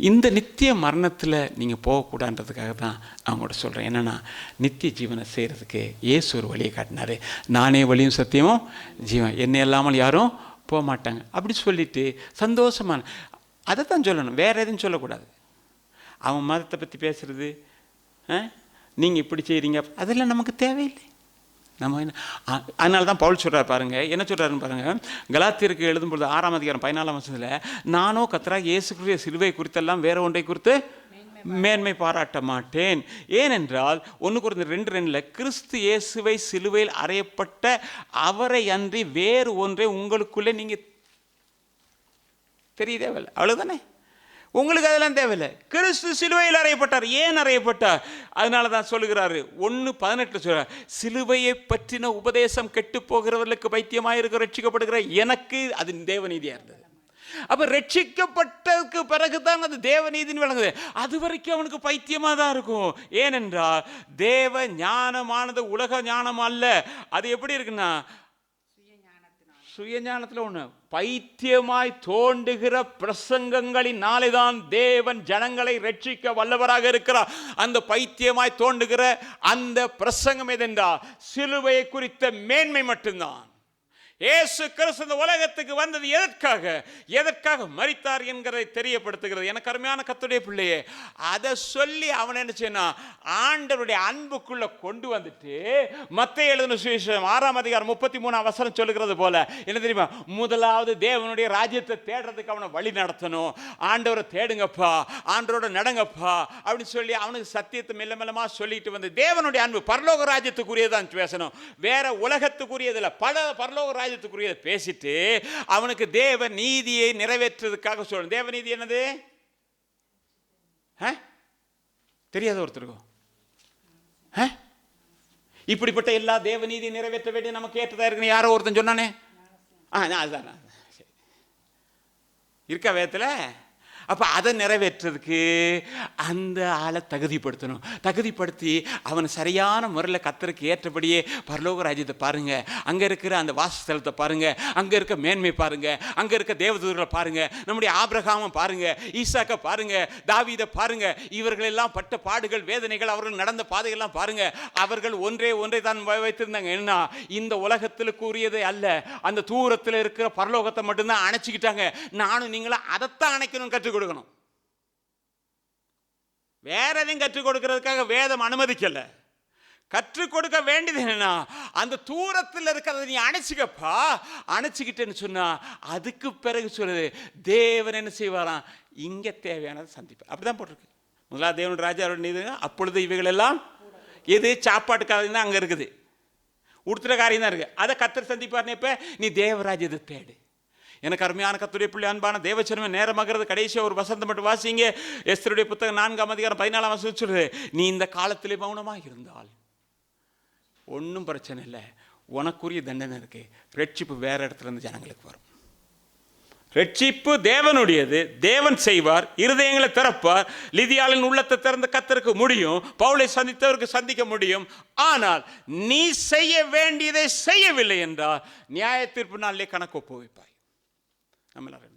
A: இந்த நித்திய மரணத்தில் நீங்கள் போகக்கூடாதுன்றதுக்காக தான் நான் உங்கள்கிட்ட சொல்கிறேன். என்னென்னா, நித்திய ஜீவனை செய்கிறதுக்கு இயேசு ஒரு வழியை காட்டினார். நானே வழியும் சத்தியமும் ஜீவன், என்னை இல்லாமல் யாரும் போக மாட்டாங்க அப்படி சொல்லிவிட்டு சந்தோஷமான அதை தான் சொல்லணும், வேறு எதுவும் சொல்லக்கூடாது. அவன் மதத்தை பற்றி பேசுகிறது, நீங்கள் இப்படி செய்கிறீங்க, அதெல்லாம் நமக்கு தேவையில்லை. நம்ம என்ன, அதனால தான் பவுல் சொல்கிறார் பாருங்கள், என்ன சொல்கிறாருன்னு பாருங்கள். கலாத்தியருக்கு எழுதும்பொழுது 6:14 நானோ கர்த்தராகிய இயேசு கிறிஸ்துவின் சிலுவை குறித்தெல்லாம் வேற ஒன்றை குறித்து மேன்மை பாராட்ட மாட்டேன். ஏனென்றால் 1 கொரிந்தியர் 2:2 கிறிஸ்து இயேசுவை சிலுவையில் அறையப்பட்ட அவரை அன்றி வேறு ஒன்றை உங்களுக்குள்ளே நீங்கள் தெரிய தேவையில்லை. அவ்வளோதானே, உங்களுக்கு அதெல்லாம் தேவையில்லை. கிறிஸ்து சிலுவையில் அறையப்பட்டார். ஏன் அறையப்பட்டார்? அதனால தான் சொல்லுகிறாரு 1:18 சொல்கிறார், சிலுவையை பற்றின உபதேசம் கெட்டு போகிறவர்களுக்கு பைத்தியமாக இருக்க ரட்சிக்கப்படுகிற எனக்கு அது தேவநீதியாக இருந்தது. அப்போ ரட்சிக்கப்பட்டதுக்கு பிறகு தான் அது தேவநீதின்னு விளங்குது. அது வரைக்கும் அவனுக்கு பைத்தியமாக தான் இருக்கும். ஏனென்றால் தேவ ஞானமானது உலக ஞானம் அல்ல. அது எப்படி இருக்குன்னா சுயஞானத்தில் ஒன்று, பைத்தியமாய் தோண்டுகிற பிரசங்கங்களினாலே தான் தேவன் ஜனங்களை ரட்சிக்க வல்லவராக இருக்கிறார். அந்த பைத்தியமாய் தோண்டுகிற அந்த பிரசங்கம் எதென்றால் சிலுவையை குறித்த மேன்மை மட்டும்தான். இயேசு கிறிஸ்து இந்த உலகத்துக்கு வந்தது எதற்காக மரித்தார் என்கிறதை தெரியப்படுத்துகிறது. எனக்கு அருமையான கர்த்தருடைய பிள்ளையே, அதை சொல்லி அவன் என்ன செய்யணும், ஆண்டவருடைய அன்புக்குள்ள கொண்டு வந்துட்டு மத்தேயு எழுதின சுவிசேஷம் 6:33 சொல்லுகிறது போல என்ன தெரியுமா, முதலாவது தேவனுடைய ராஜ்யத்தை தேடுறதுக்கு அவனை வழி நடத்தணும். ஆண்டவரை தேடுங்கப்பா, ஆண்டவரோட நடங்கப்பா அப்படின்னு சொல்லி அவனுக்கு சத்தியத்தை மெல்ல மெல்லமா சொல்லிட்டு வந்து தேவனுடைய அன்பு பரலோக ராஜ்யத்துக்குரியதான் பேசணும், வேற உலகத்துக்குரியதில்லை. பரலோக ராஜ்யத்துக்குரியதை பேசிட்டு அவனுக்கு தேவ நீதியை நிறைவேற்றுவதற்காக சொல்லணும். தேவ நீதி என்னது தெரியாத ஒருத்தருக்கும் இப்படிப்பட்ட எல்லா தேவ நீதியை நிறைவேற்ற வேண்டிய நமக்கு ஏற்றதா இருக்குன்னு யாரோ ஒருத்தன் சொன்னானே, அதுதான் இருக்கா வேதத்தில். அப்போ அதை நிறைவேற்றுறதுக்கு அந்த ஆளை தகுதிப்படுத்தணும். தகுதிப்படுத்தி அவன் சரியான முறையில் கர்த்தருக்கு ஏற்றபடியே பரலோக ராஜ்யத்தை பாருங்கள், அங்கே இருக்கிற அந்த வாசஸ்தலத்தை பாருங்கள், அங்கே இருக்க மேன்மை பாருங்கள், அங்கே இருக்க தேவதூதர்களை பாருங்கள், நம்முடைய ஆபிரகாமை பாருங்கள், ஈசாக்கை பாருங்கள், தாவீதை பாருங்கள். இவர்களெல்லாம் பட்ட பாடுகள், வேதனைகள், அவர்கள் நடந்த பாதைகள்லாம் பாருங்கள். அவர்கள் ஒன்றை தான் வைத்திருந்தாங்க. என்ன, இந்த உலகத்தில் கூறியதை அல்ல, அந்த தூரத்தில் இருக்கிற பரலோகத்தை மட்டும்தான் அணைச்சிக்கிட்டாங்க. நானும் நீங்களும் அதைத்தான் அணைக்கணும்னு கற்றுக் கொடுக்கணும். வேற எதையும் கற்றுக் கொடுக்கறதுக்காக வேதம் அனுமதிக்கல. கற்றுக் கொடுக்க வேண்டியது என்னன்னா, அந்த தூரத்தில் இருக்கிறத நீ அணைச்சிக்கப்பா. அணைச்சிக்கிட்டேன்னு சொன்னா அதுக்கு பிறகு சொல்லுது, தேவன் என்ன செய்வாராம், இங்கே தேவையானதை சந்திப்பார். அப்படிதான் போட்டிருக்கு. முதலாவது தேவன் ராஜாவோட நீதி, அப்பொழுது இவைகள் எல்லாம் எது சாப்பாட்டுக்காக தான் அங்கே இருக்குது, உடுத்துற காரியம் தான் இருக்குது. அதை கர்த்தர் சந்திப்பார்னு. இப்போ நீ தேவராஜ்யத்தை தேடு. எனக்கு அருமையான கர்த்தருடைய பிள்ளை, அன்பான தேவச்சனமே, நேரமாகிறது. கடைசியாக ஒரு வசனத்தை மட்டும் வாசிங்க. எஸ்தருடைய புத்தகம் 4:14 சொல்லுது, நீ இந்த காலத்திலே மௌனமாக இருந்தால் ஒன்றும் பிரச்சனை இல்லை, உனக்குரிய தண்டனை இருக்கு. ரட்சிப்பு வேற இடத்துல இருந்து ஜனங்களுக்கு வரும். ரட்சிப்பு தேவனுடையது, தேவன் செய்வார், இருதயங்களை திறப்பார். லிதியாளின் உள்ளத்தை திறந்த கர்த்தருக்கு முடியும், பவுலை சந்தித்தவருக்கு சந்திக்க முடியும். ஆனால் நீ செய்ய வேண்டியதை செய்யவில்லை என்றால் நியாய தீர்ப்பு நாளிலே கணக்கு ஒப்புவிப்பாய். நம்ம எல்லாரும்